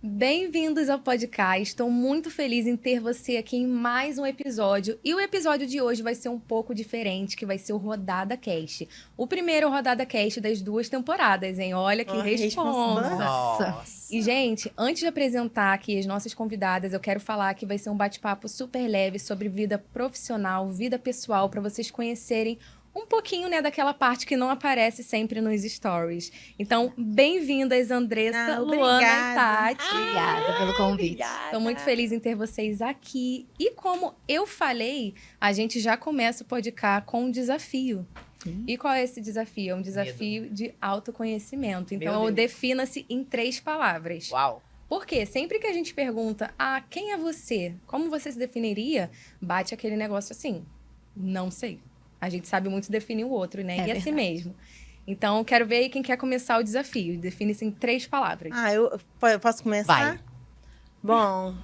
Bem-vindos ao podcast. Estou muito feliz em ter você aqui em mais um episódio. E o episódio de hoje vai ser um pouco diferente, que vai ser o Rodada Cast. O primeiro Rodada Cast das 2 temporadas, hein? Olha que responsa. Nossa. E, gente, antes de apresentar aqui as nossas convidadas, eu quero falar que vai ser um bate-papo super leve sobre vida profissional, vida pessoal, para vocês conhecerem um pouquinho, né, daquela parte que não aparece sempre nos stories. Então, bem-vindas, Andressa, Luana e Tati. Obrigada pelo convite. Estou muito feliz em ter vocês aqui. E como eu falei, a gente já começa o podcast com um desafio. E qual é esse desafio? É um desafio de autoconhecimento. Então, defina-se em 3 palavras. Uau. Por quê? Sempre que a gente pergunta, quem é você? Como você se definiria? Bate aquele negócio assim, não sei. A gente sabe muito definir o outro, né? E assim mesmo. Então, quero ver aí quem quer começar o desafio. Define-se em 3 palavras. Eu posso começar? Vai. Bom,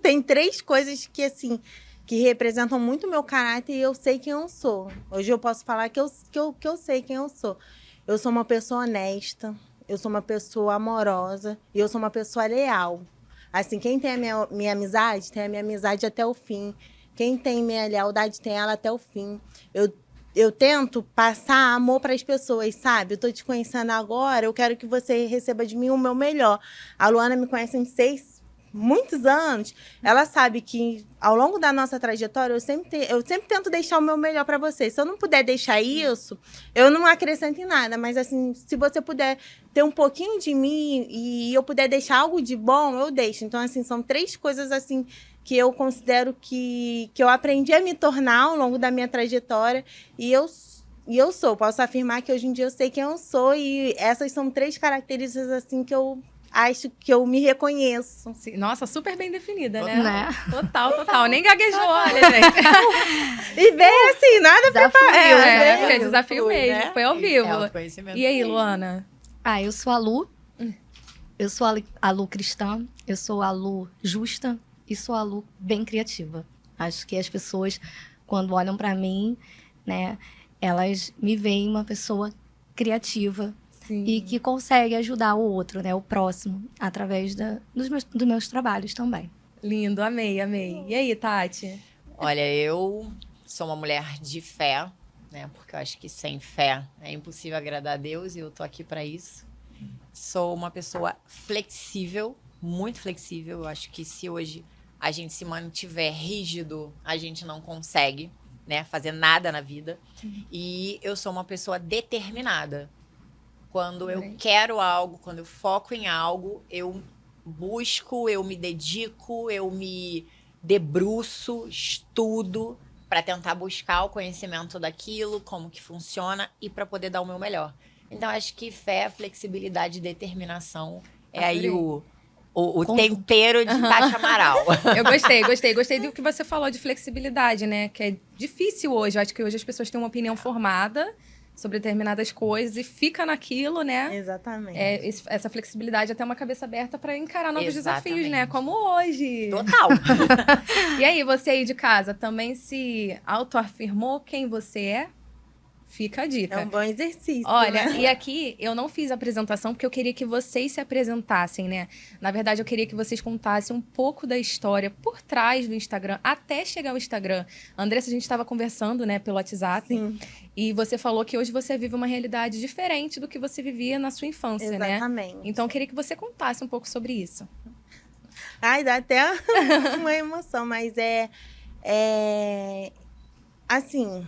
tem 3 coisas que, assim, que representam muito o meu caráter e eu sei quem eu sou. Hoje eu posso falar que eu sei quem eu sou. Eu sou uma pessoa honesta, eu sou uma pessoa amorosa e eu sou uma pessoa leal. Assim, quem tem a minha amizade, tem a minha amizade até o fim. Quem tem minha lealdade tem ela até o fim. Eu tento passar amor para as pessoas, sabe? Eu tô te conhecendo agora, eu quero que você receba de mim o meu melhor. A Luana me conhece em muitos anos. Ela sabe que ao longo da nossa trajetória, eu sempre tento deixar o meu melhor para você. Se eu não puder deixar isso, eu não acrescento em nada. Mas, assim, se você puder ter um pouquinho de mim e eu puder deixar algo de bom, eu deixo. Então, assim, são 3 coisas, assim, que eu considero que eu aprendi a me tornar ao longo da minha trajetória. E eu posso afirmar que hoje em dia eu sei quem eu sou. E essas são 3 características, assim, que eu acho que eu me reconheço. Sim. Nossa, super bem definida, Né? né? Total. Nem gaguejou, olha, gente. E bem assim, nada preparado. Porque é desafio mesmo, né? foi ao vivo. Autoconhecimento. E aí, Luana? Eu sou a Lu. Eu sou a Lu cristã. Eu sou a Lu justa. E sou a Lu bem criativa. Acho que as pessoas, quando olham pra mim, né, elas me veem uma pessoa criativa. Sim. E que consegue ajudar o outro, né, o próximo, através dos meus trabalhos também. Lindo, amei. E aí, Tati? Olha, eu sou uma mulher de fé, né? Porque eu acho que sem fé é impossível agradar a Deus e eu tô aqui para isso. Sou uma pessoa flexível, muito flexível. Eu acho que se hoje a gente se mantiver rígido, a gente não consegue, né, fazer nada na vida. E eu sou uma pessoa determinada. Quando eu quero algo, quando eu foco em algo, eu busco, eu me dedico, eu me debruço, estudo para tentar buscar o conhecimento daquilo, como que funciona e para poder dar o meu melhor. Então, acho que fé, flexibilidade e determinação é aí o tempero de Tati Amaral. Eu gostei do que você falou de flexibilidade, né? Que é difícil hoje. Eu acho que hoje as pessoas têm uma opinião formada sobre determinadas coisas e fica naquilo, né? Exatamente. Essa flexibilidade, até uma cabeça aberta para encarar novos desafios, né? Exatamente. Como hoje. Total. E aí, você aí de casa também se autoafirmou quem você é? Fica a dica. É um bom exercício. Olha, né? e aqui eu não fiz a apresentação porque eu queria que vocês se apresentassem, né? Na verdade, eu queria que vocês contassem um pouco da história por trás do Instagram, até chegar ao Instagram. Andressa, a gente estava conversando, né, pelo WhatsApp. Sim. E você falou que hoje você vive uma realidade diferente do que você vivia na sua infância, né? Exatamente. Então, eu queria que você contasse um pouco sobre isso. Ai, dá até uma emoção, mas assim,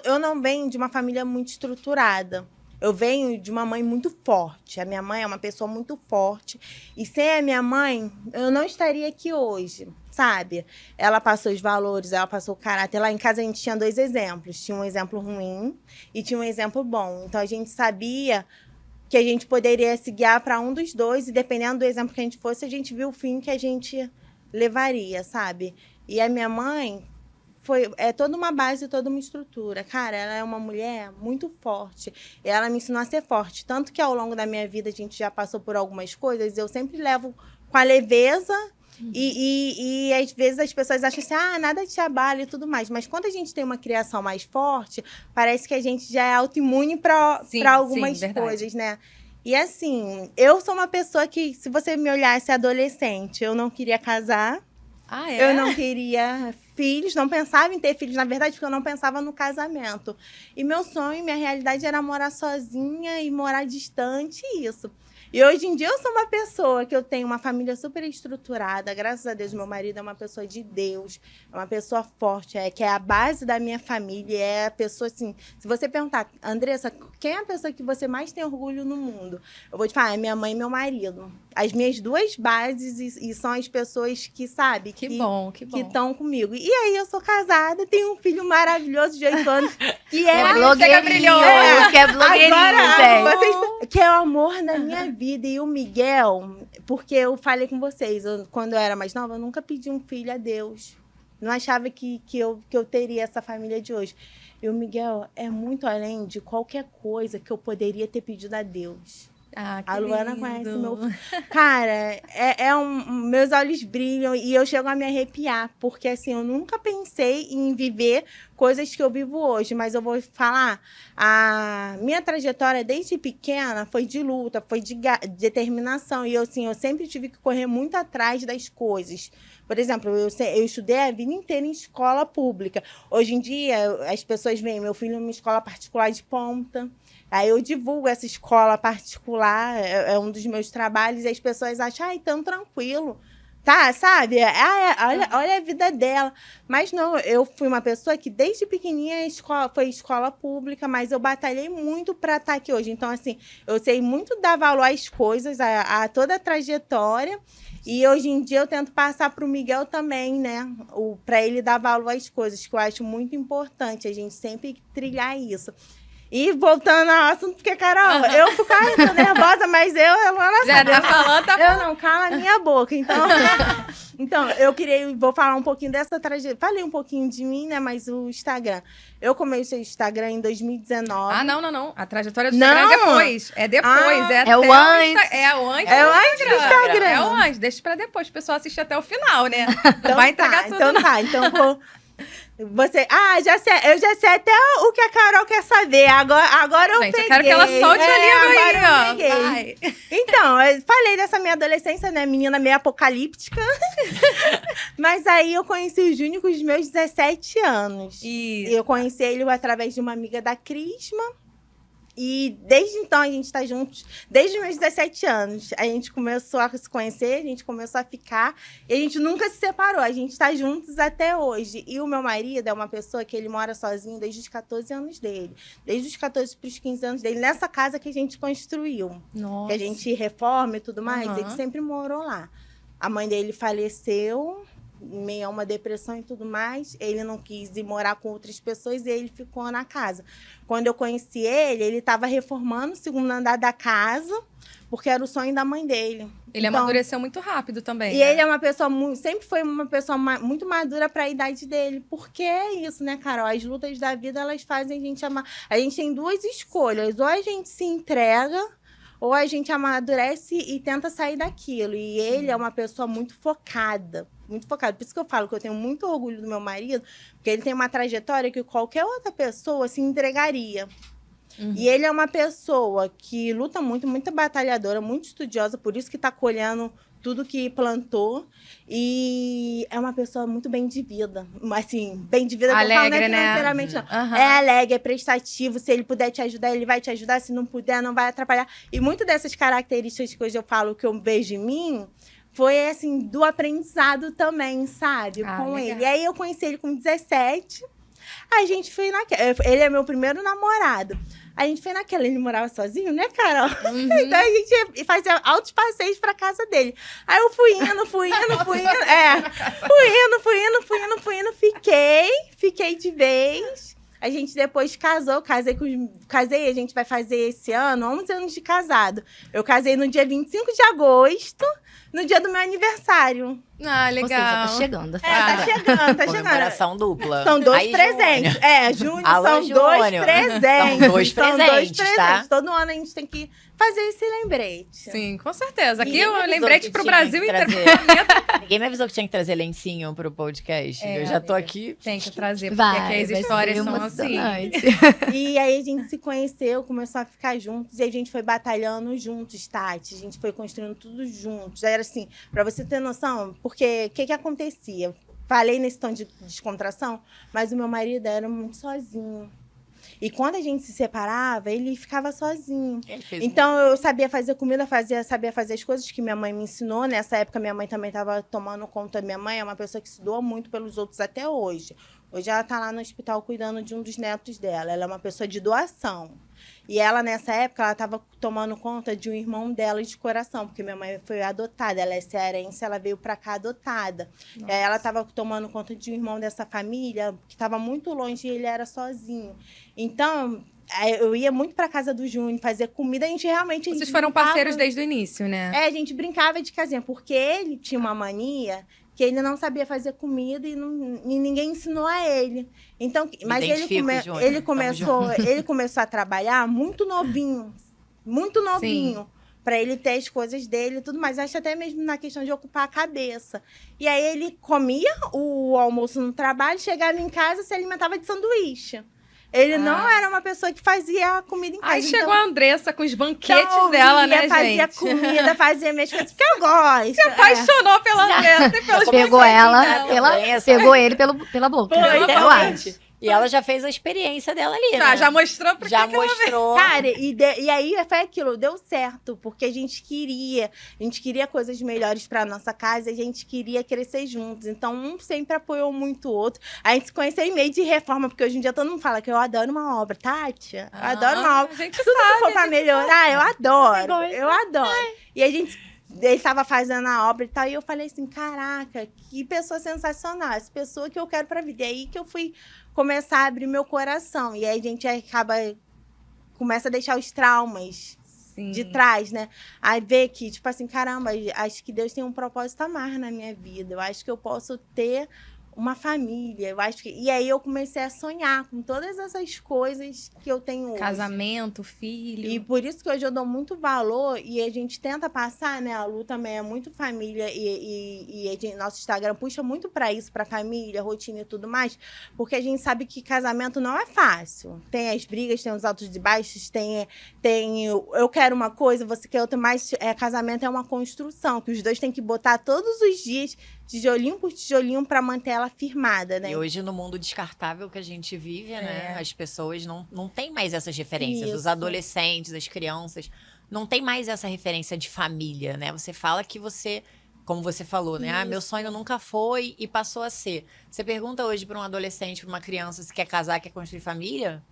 eu não venho de uma família muito estruturada. Eu venho de uma mãe muito forte. A minha mãe é uma pessoa muito forte. E sem a minha mãe, eu não estaria aqui hoje, sabe? Ela passou os valores, ela passou o caráter. Lá em casa a gente tinha 2 exemplos. Tinha um exemplo ruim e tinha um exemplo bom. Então a gente sabia que a gente poderia se guiar para um dos 2 e dependendo do exemplo que a gente fosse, a gente viu o fim que a gente levaria, sabe? E a minha mãe é toda uma base, toda uma estrutura. Cara, ela é uma mulher muito forte. E ela me ensinou a ser forte. Tanto que ao longo da minha vida a gente já passou por algumas coisas. Eu sempre levo com a leveza. E às vezes as pessoas acham assim, nada te abala e tudo mais. Mas quando a gente tem uma criação mais forte, parece que a gente já é autoimune para algumas coisas, né? E assim, eu sou uma pessoa que, se você me olhasse adolescente, eu não queria casar. Ah, é? Eu não queria filhos, não pensava em ter filhos, na verdade, porque eu não pensava no casamento. E meu sonho, minha realidade era morar sozinha e morar distante, isso. E hoje em dia eu sou uma pessoa que eu tenho uma família super estruturada, graças a Deus, meu marido é uma pessoa de Deus, é uma pessoa forte, que é a base da minha família, é a pessoa assim, se você perguntar, Andressa, quem é a pessoa que você mais tem orgulho no mundo? Eu vou te falar, é minha mãe e meu marido. As minhas duas bases e são as pessoas que, sabe, Que bom, que bom. que estão comigo. E aí, eu sou casada, tenho um filho maravilhoso de 8 anos, que É é... blogueirinho, É. que é blogueirinho, Agora, gente. que é o amor da minha vida. E o Miguel, porque eu falei com vocês, quando eu era mais nova, eu nunca pedi um filho a Deus. Não achava que eu teria essa família de hoje. E o Miguel é muito além de qualquer coisa que eu poderia ter pedido a Deus. Ah, que A Luana lindo. conhece meu... Cara, meus olhos brilham e eu chego a me arrepiar, porque assim, eu nunca pensei em viver coisas que eu vivo hoje, mas eu vou falar, a minha trajetória desde pequena foi de luta, foi de determinação, e eu sempre tive que correr muito atrás das coisas. Por exemplo, eu estudei a vida inteira em escola pública. Hoje em dia, as pessoas veem meu filho numa escola particular de ponta. Aí eu divulgo essa escola particular, é um dos meus trabalhos, e as pessoas acham, ai, tão tranquilo. Tá, sabe? Olha a vida dela. Mas não, eu fui uma pessoa que desde pequenininha foi escola pública, mas eu batalhei muito para estar aqui hoje. Então, assim, eu sei muito dar valor às coisas, a toda a trajetória. E hoje em dia eu tento passar para o Miguel também, né? Para ele dar valor às coisas, que eu acho muito importante a gente sempre trilhar isso. E voltando ao assunto, porque, Carol, eu fico tô nervosa, mas ela Já tá falando, tá eu não calo a minha boca. Então, vou falar um pouquinho dessa trajetória. Falei um pouquinho de mim, né? Mas o Instagram. Eu comecei o Instagram em 2019. Ah, não. A trajetória do Instagram é depois. É depois. É o antes. É o antes. É o antes do Instagram. É o antes. Deixa pra depois. O pessoal assiste até o final, né? Então, Vai entregar tudo. Então vou... Você... eu já sei até o que a Carol quer saber. Agora eu Gente, peguei. eu quero que ela solte a língua aí, agora ó. eu peguei. Vai. Então, eu falei dessa minha adolescência, né? Menina meio apocalíptica. Mas aí eu conheci o Júnior com os meus 17 anos. E Eu conheci ele através de uma amiga da Crisma. E desde então a gente tá juntos, desde os meus 17 anos. A gente começou a se conhecer, a gente começou a ficar, e a gente nunca se separou, a gente tá juntos até hoje. E o meu marido é uma pessoa que ele mora sozinho desde os 14 anos dele. Desde os 14 para os 15 anos dele, nessa casa que a gente construiu. Nossa. Que a gente reforma e tudo mais, Uhum. ele sempre morou lá. A mãe dele faleceu, meio a uma depressão e tudo mais. Ele não quis ir morar com outras pessoas e ele ficou na casa. Quando eu conheci ele estava reformando o segundo andar da casa, porque era o sonho da mãe dele. Ele Então, amadureceu muito rápido também. e né? ele é uma pessoa sempre foi uma pessoa muito madura para a idade dele. Porque é isso, né, Carol? As lutas da vida, elas fazem a gente amar. A gente tem duas escolhas. Ou a gente se entrega, ou a gente amadurece e tenta sair daquilo. E ele é uma pessoa muito focada. Muito focada. Por isso que eu falo que eu tenho muito orgulho do meu marido, porque ele tem uma trajetória que qualquer outra pessoa se entregaria. Uhum. E ele é uma pessoa que luta muito, muito batalhadora, muito estudiosa, por isso que está colhendo tudo que plantou. E é uma pessoa muito bem de vida. Assim, bem de vida, Alegre, não é né? financeiramente, não. Uhum. É alegre, é prestativo. Se ele puder te ajudar, ele vai te ajudar. Se não puder, não vai atrapalhar. E muito dessas características que hoje eu falo, que eu vejo em mim, foi, assim, do aprendizado também, sabe? Com legal. ele. E aí eu conheci ele com 17. A gente foi naquela. Ele é meu primeiro namorado. A gente foi naquela. Ele morava sozinho, né, Carol? Uhum. Então a gente fazia altos passeios pra casa dele. Aí eu fui indo. Fui indo. Fiquei de vez. A gente depois casou, casei, a gente vai fazer esse ano 11 anos de casado. Eu casei no dia 25 de agosto, no dia do meu aniversário. Ah, Ou seja, legal. tá chegando. Tá chegando, tá chegando. Comemoração dupla. São 2 Aí, presentes. Júnior, Alô, são 2 Júnior. presentes. São dois presentes, tá? Todo ano a gente tem que fazer esse lembrete. Sim, com certeza. Aqui Ninguém eu me avisou lembrete que pro tinha Brasil que inteiro. trazer. Ninguém me avisou que tinha que trazer lencinho pro podcast. É, Eu já tô amiga. aqui. Tem que trazer, porque Vai, aqui as vai histórias ser são assim. emocionante. E aí a gente se conheceu, começou a ficar juntos e a gente foi batalhando juntos, Tati. A gente foi construindo tudo juntos. Era assim, pra você ter noção, porque o que acontecia? Falei nesse tom de descontração, mas o meu marido era muito sozinho. E quando a gente se separava, ele ficava sozinho. Ele fez Então, eu sabia fazer comida, sabia fazer as coisas que minha mãe me ensinou. Nessa época, minha mãe também estava tomando conta. Minha mãe é uma pessoa que se doa muito pelos outros até hoje. Hoje ela está lá no hospital cuidando de um dos netos dela. Ela é uma pessoa de doação. E ela, nessa época, ela estava tomando conta de um irmão dela de coração, porque minha mãe foi adotada. Ela é cearense, ela veio para cá adotada. E aí ela estava tomando conta de um irmão dessa família, que estava muito longe e ele era sozinho. Então, eu ia muito para casa do Júnior fazer comida. A gente realmente... Vocês foram parceiros desde o início, né? A gente brincava de casinha, porque ele tinha uma mania que ele não sabia fazer comida e ninguém ensinou a ele. Então, mas Júnior. ele começou a trabalhar muito novinho, para ele ter as coisas dele e tudo mais. Acho até mesmo na questão de ocupar a cabeça. E aí ele comia o almoço no trabalho, chegava em casa e se alimentava de sanduíche. Ele não era uma pessoa que fazia a comida em casa. Aí chegou a Andressa com os banquetes então, dela, né, fazia gente? comida, fazia minhas coisas, porque eu gosto. Se apaixonou pela Andressa e pelos Pegou banquetes ela, dela. pegou ele pela boca. Foi, eu exatamente. acho. E ela já fez a experiência dela ali, Tá, né? já mostrou pra Já que ela mostrou. Cara, e aí foi aquilo, deu certo, porque a gente queria coisas melhores pra nossa casa, a gente queria crescer juntos. Então, um sempre apoiou muito o outro. A gente se conheceu em meio de reforma, porque hoje em dia todo mundo fala que eu adoro uma obra. Tati, eu adoro uma obra. A gente Tudo que for pra melhorar, eu adoro. gosta. Eu adoro. E a gente... Ele estava fazendo a obra e tal, e eu falei assim, caraca, que pessoa sensacional, essa pessoa que eu quero pra vida. E aí que eu fui começar a abrir meu coração. E aí a gente começa a deixar os traumas de trás, né? Aí ver que, tipo assim, caramba, acho que Deus tem um propósito a mais na minha vida. Eu acho que eu posso ter uma família, eu acho que... E aí eu comecei a sonhar com todas essas coisas que eu tenho hoje. Casamento, filho. E por isso que hoje eu dou muito valor e a gente tenta passar, né? A Lu também é muito família e nosso Instagram puxa muito pra isso, pra família, rotina e tudo mais, porque a gente sabe que casamento não é fácil. Tem as brigas, tem os altos e baixos, tem eu quero uma coisa, você quer outra, mas casamento é uma construção, que os dois têm que botar todos os dias, tijolinho por tijolinho, pra manter ela firmada, né? E hoje, no mundo descartável que a gente vive, né? As pessoas não têm mais essas referências. Isso. Os adolescentes, as crianças, não tem mais essa referência de família, né? Você fala que você, como você falou, né? Ah, meu sonho nunca foi e passou a ser. Você pergunta hoje para um adolescente, para uma criança, se quer casar, quer construir família?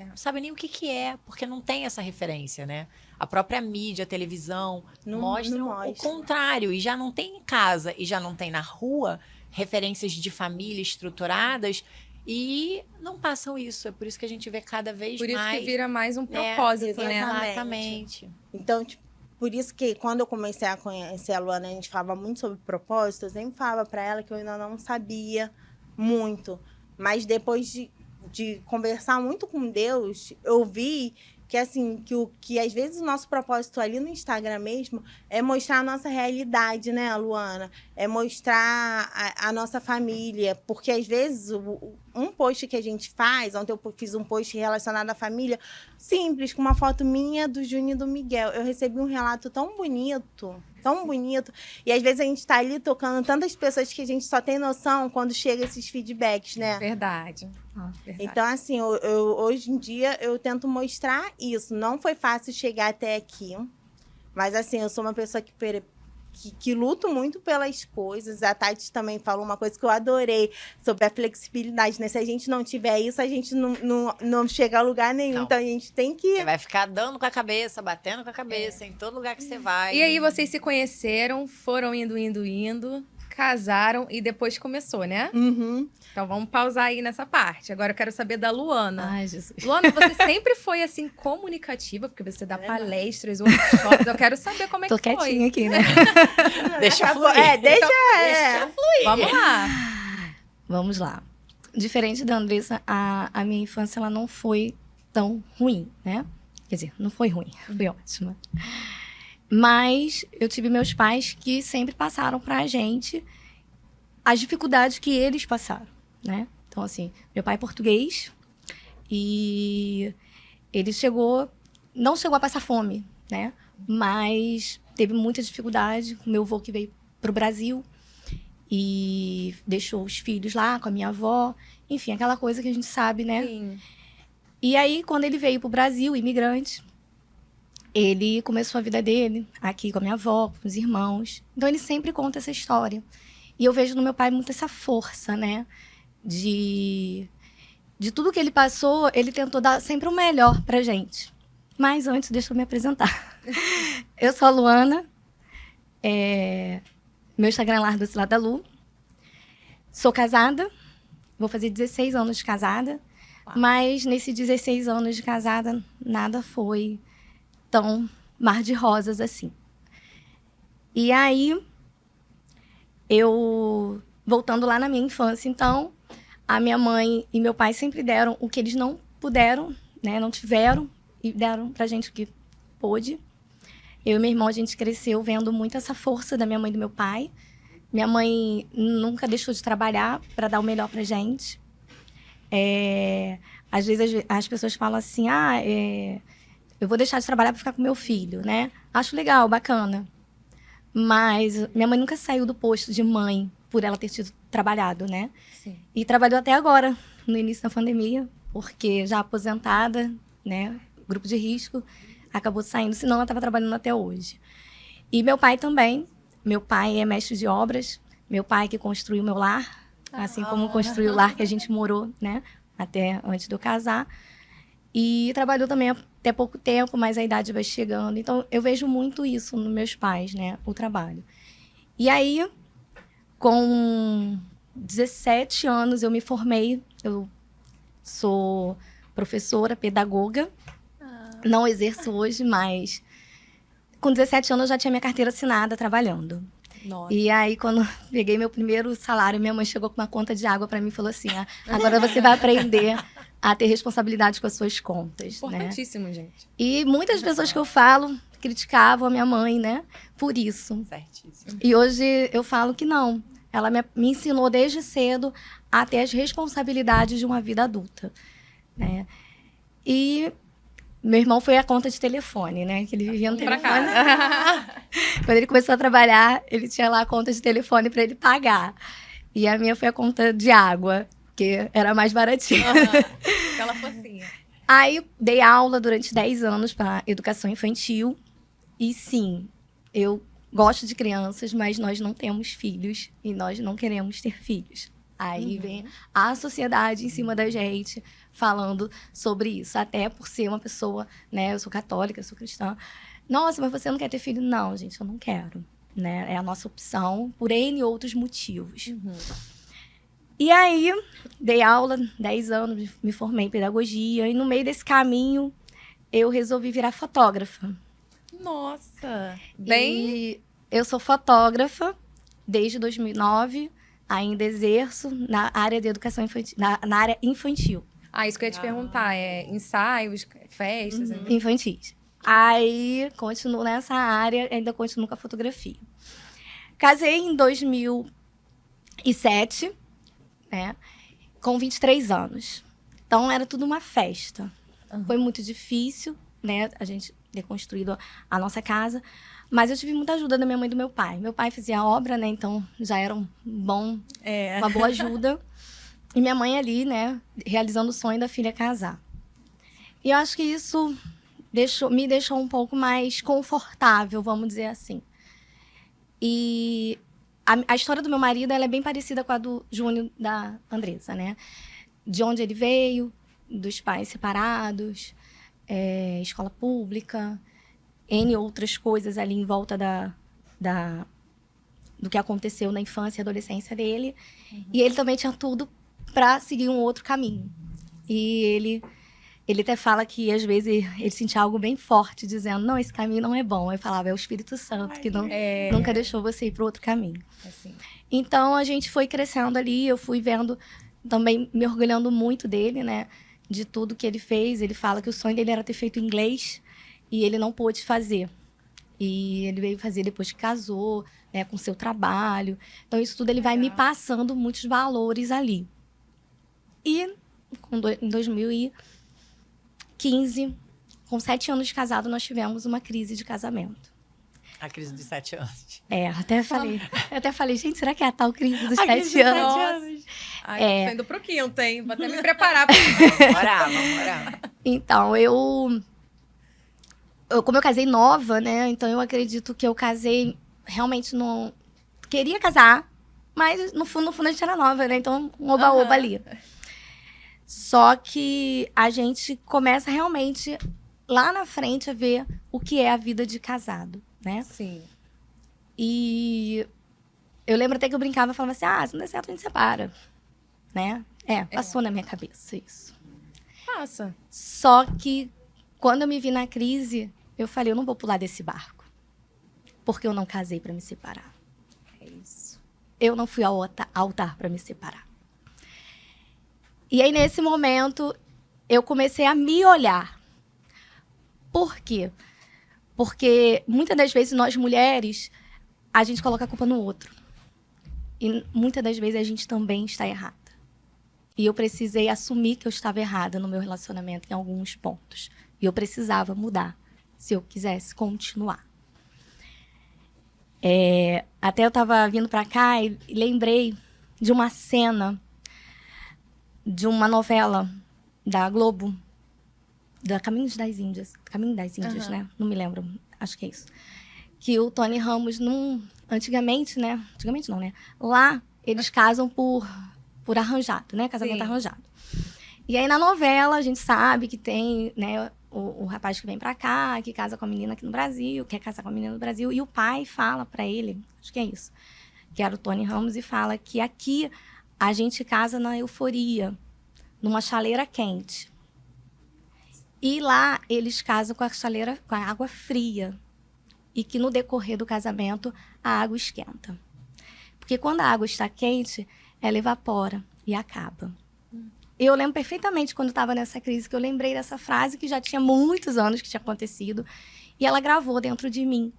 Não sabe nem o que é, porque não tem essa referência, né? A própria mídia, a televisão, mostra o contrário. E já não tem em casa, e já não tem na rua referências de família estruturadas e não passam isso. É por isso que a gente vê cada vez mais. Por isso que vira mais um propósito, né? Exatamente. Então, tipo, por isso que quando eu comecei a conhecer a Luana, a gente falava muito sobre propósito, eu sempre falava para ela que eu ainda não sabia muito. Mas depois de conversar muito com Deus, eu vi que, assim, que às vezes o nosso propósito ali no Instagram mesmo é mostrar a nossa realidade, né, Luana? É mostrar a nossa família. Porque, às vezes, um post que a gente faz, ontem eu fiz um post relacionado à família, simples, com uma foto minha, do Júnior e do Miguel. Eu recebi um relato tão bonito, e às vezes a gente tá ali tocando tantas pessoas que a gente só tem noção quando chega esses feedbacks, né? Verdade. Então, assim, hoje em dia eu tento mostrar isso. Não foi fácil chegar até aqui, mas assim, eu sou uma pessoa que luto muito pelas coisas. A Tati também falou uma coisa que eu adorei sobre a flexibilidade, né? Se a gente não tiver isso, a gente não chega a lugar nenhum. Não. Então, a gente tem que... Você vai ficar dando com a cabeça, batendo com a cabeça em todo lugar que você vai. E aí vocês se conheceram, foram indo. casaram e depois começou, né? Uhum. Então vamos pausar aí nessa parte. Agora eu quero saber da Luana. Ai, Jesus. Luana, você sempre foi assim comunicativa, porque você dá palestras, workshops. Eu quero saber como é Tô que foi. quietinha aqui, né? Deixa Acabou. fluir. Deixa. Vamos lá. Vamos lá. Diferente da Andressa, a minha infância ela não foi tão ruim, né? Quer dizer, não foi ruim, foi ótima. Mas eu tive meus pais que sempre passaram pra gente as dificuldades que eles passaram, né? Então, assim, meu pai é português e ele não chegou a passar fome, né? Mas teve muita dificuldade com meu avô que veio pro Brasil e deixou os filhos lá com a minha avó. Enfim, aquela coisa que a gente sabe, né? Sim. E aí, quando ele veio pro Brasil, imigrante, ele começou a vida dele aqui com a minha avó, com os irmãos. Então, ele sempre conta essa história. E eu vejo no meu pai muito essa força, né? De tudo que ele passou, ele tentou dar sempre o melhor pra gente. Mas antes, deixa eu me apresentar. Eu sou a Luana. Meu Instagram é Lardo da Lu. Sou casada. Vou fazer 16 anos de casada. Uau. Mas nesses 16 anos de casada, nada foi tão mar de rosas assim. E aí, voltando lá na minha infância, então, a minha mãe e meu pai sempre deram o que eles não puderam, né? Não tiveram, e deram pra gente o que pôde. Eu e meu irmão, a gente cresceu vendo muito essa força da minha mãe e do meu pai. Minha mãe nunca deixou de trabalhar para dar o melhor pra gente. Às vezes as pessoas falam assim, eu vou deixar de trabalhar para ficar com meu filho, né? Acho legal, bacana. Mas minha mãe nunca saiu do posto de mãe por ela ter tido trabalhado, né? Sim. E trabalhou até agora, no início da pandemia, porque já aposentada, né? Grupo de risco, acabou saindo, senão ela estava trabalhando até hoje. E meu pai também. Meu pai é mestre de obras. Meu pai que construiu meu lar, assim como construiu o lar que a gente morou, né? Até antes de eu casar. E trabalhou também até pouco tempo, mas a idade vai chegando. Então, eu vejo muito isso nos meus pais, né? O trabalho. E aí, com 17 anos, eu me formei. Eu sou professora, pedagoga. Não exerço hoje, mas com 17 anos eu já tinha minha carteira assinada trabalhando. Nossa. E aí, quando peguei meu primeiro salário, minha mãe chegou com uma conta de água para mim e falou assim, agora você vai aprender a ter responsabilidade com as suas contas, né? Importantíssimo, gente. E muitas pessoas que eu falo criticavam a minha mãe, né? Por isso. Certíssimo. E hoje eu falo que não. Ela me ensinou desde cedo a ter as responsabilidades de uma vida adulta, né? E meu irmão foi a conta de telefone, né? Que ele vivia no Pra telefone. cá. Quando ele começou a trabalhar, ele tinha lá a conta de telefone para ele pagar. E a minha foi a conta de água, que era mais baratinha. Aquela focinha. Aí, dei aula durante 10 anos para educação infantil. E sim, eu gosto de crianças, mas nós não temos filhos e nós não queremos ter filhos. Aí vem a sociedade em cima da gente falando sobre isso. Até por ser uma pessoa, né? Eu sou católica, eu sou cristã. Nossa, mas você não quer ter filho? Não, gente, eu não quero. Né? É a nossa opção por N outros motivos. E aí, dei aula, 10 anos, me formei em pedagogia. E no meio desse caminho, eu resolvi virar fotógrafa. Nossa. Bem... E eu sou fotógrafa desde 2009. Ainda exerço na área de educação infantil, na área infantil. isso que eu ia te perguntar. Ensaios, festas... Infantis. Aí, continuo nessa área, ainda continuo com a fotografia. Casei em 2007, né? Com 23 anos. Então, era tudo uma festa. Foi muito difícil, né? A gente ter construído a nossa casa. Mas eu tive muita ajuda da minha mãe e do meu pai. Meu pai fazia a obra, né? Então, já era uma boa ajuda. E minha mãe ali, né? Realizando o sonho da filha casar. E eu acho que isso me deixou um pouco mais confortável, vamos dizer assim. E a história do meu marido, ela é bem parecida com a do Júnior, da Andressa, né? De onde ele veio, dos pais separados, escola pública, N outras coisas ali em volta do que aconteceu na infância e adolescência dele. E ele também tinha tudo para seguir um outro caminho. E ele até fala que, às vezes, ele sentia algo bem forte, dizendo, não, esse caminho não é bom. Eu falava, é o Espírito Santo que nunca deixou você ir para outro caminho. Assim. Então, a gente foi crescendo ali, eu fui vendo, também me orgulhando muito dele, né? De tudo que ele fez. Ele fala que o sonho dele era ter feito inglês e ele não pôde fazer. E ele veio fazer depois que casou, né? Com seu trabalho. Então, isso tudo ele vai me passando muitos valores ali. E em 2015, com 7 anos de casado, nós tivemos uma crise de casamento. A crise dos 7 anos. Eu até falei, gente, será que é a tal crise dos A 7 crise dos anos? 7 anos. Ai, tô indo pro quinto, hein? Vou até me preparar pra isso. Vamos orar. Então, como eu casei nova, né? Então, eu acredito que eu casei realmente não... Queria casar, mas no fundo a gente era nova, né? Então, um oba-oba ali. Só que a gente começa realmente, lá na frente, a ver o que é a vida de casado, né? Sim. E eu lembro até que eu brincava e falava assim, se não der certo, a gente separa, né? Passou na minha cabeça isso. Passa. Só que, quando eu me vi na crise, eu falei, eu não vou pular desse barco. Porque eu não casei para me separar. É isso. Eu não fui ao altar para me separar. E aí, nesse momento, eu comecei a me olhar. Por quê? Porque, muitas das vezes, nós mulheres, a gente coloca a culpa no outro. E, muitas das vezes, a gente também está errada. E eu precisei assumir que eu estava errada no meu relacionamento em alguns pontos. E eu precisava mudar, se eu quisesse continuar. Até eu estava vindo para cá e lembrei de uma cena de uma novela da Globo, da Caminho das Índias, né? Não me lembro, acho que é isso. Que o Tony Ramos, antigamente, né? Antigamente não, né? Lá, eles casam por arranjado, né? Casamento arranjado. E aí, na novela, a gente sabe que tem, né, o rapaz que vem pra cá, que casa com a menina aqui no Brasil, quer casar com a menina no Brasil, e o pai fala pra ele, acho que é isso, que era o Tony Ramos, e fala que aqui a gente casa na euforia, numa chaleira quente. E lá, eles casam com a água fria. E que no decorrer do casamento, a água esquenta. Porque quando a água está quente, ela evapora e acaba. Eu lembro perfeitamente quando estava nessa crise, que eu lembrei dessa frase que já tinha muitos anos que tinha acontecido. E ela gravou dentro de mim.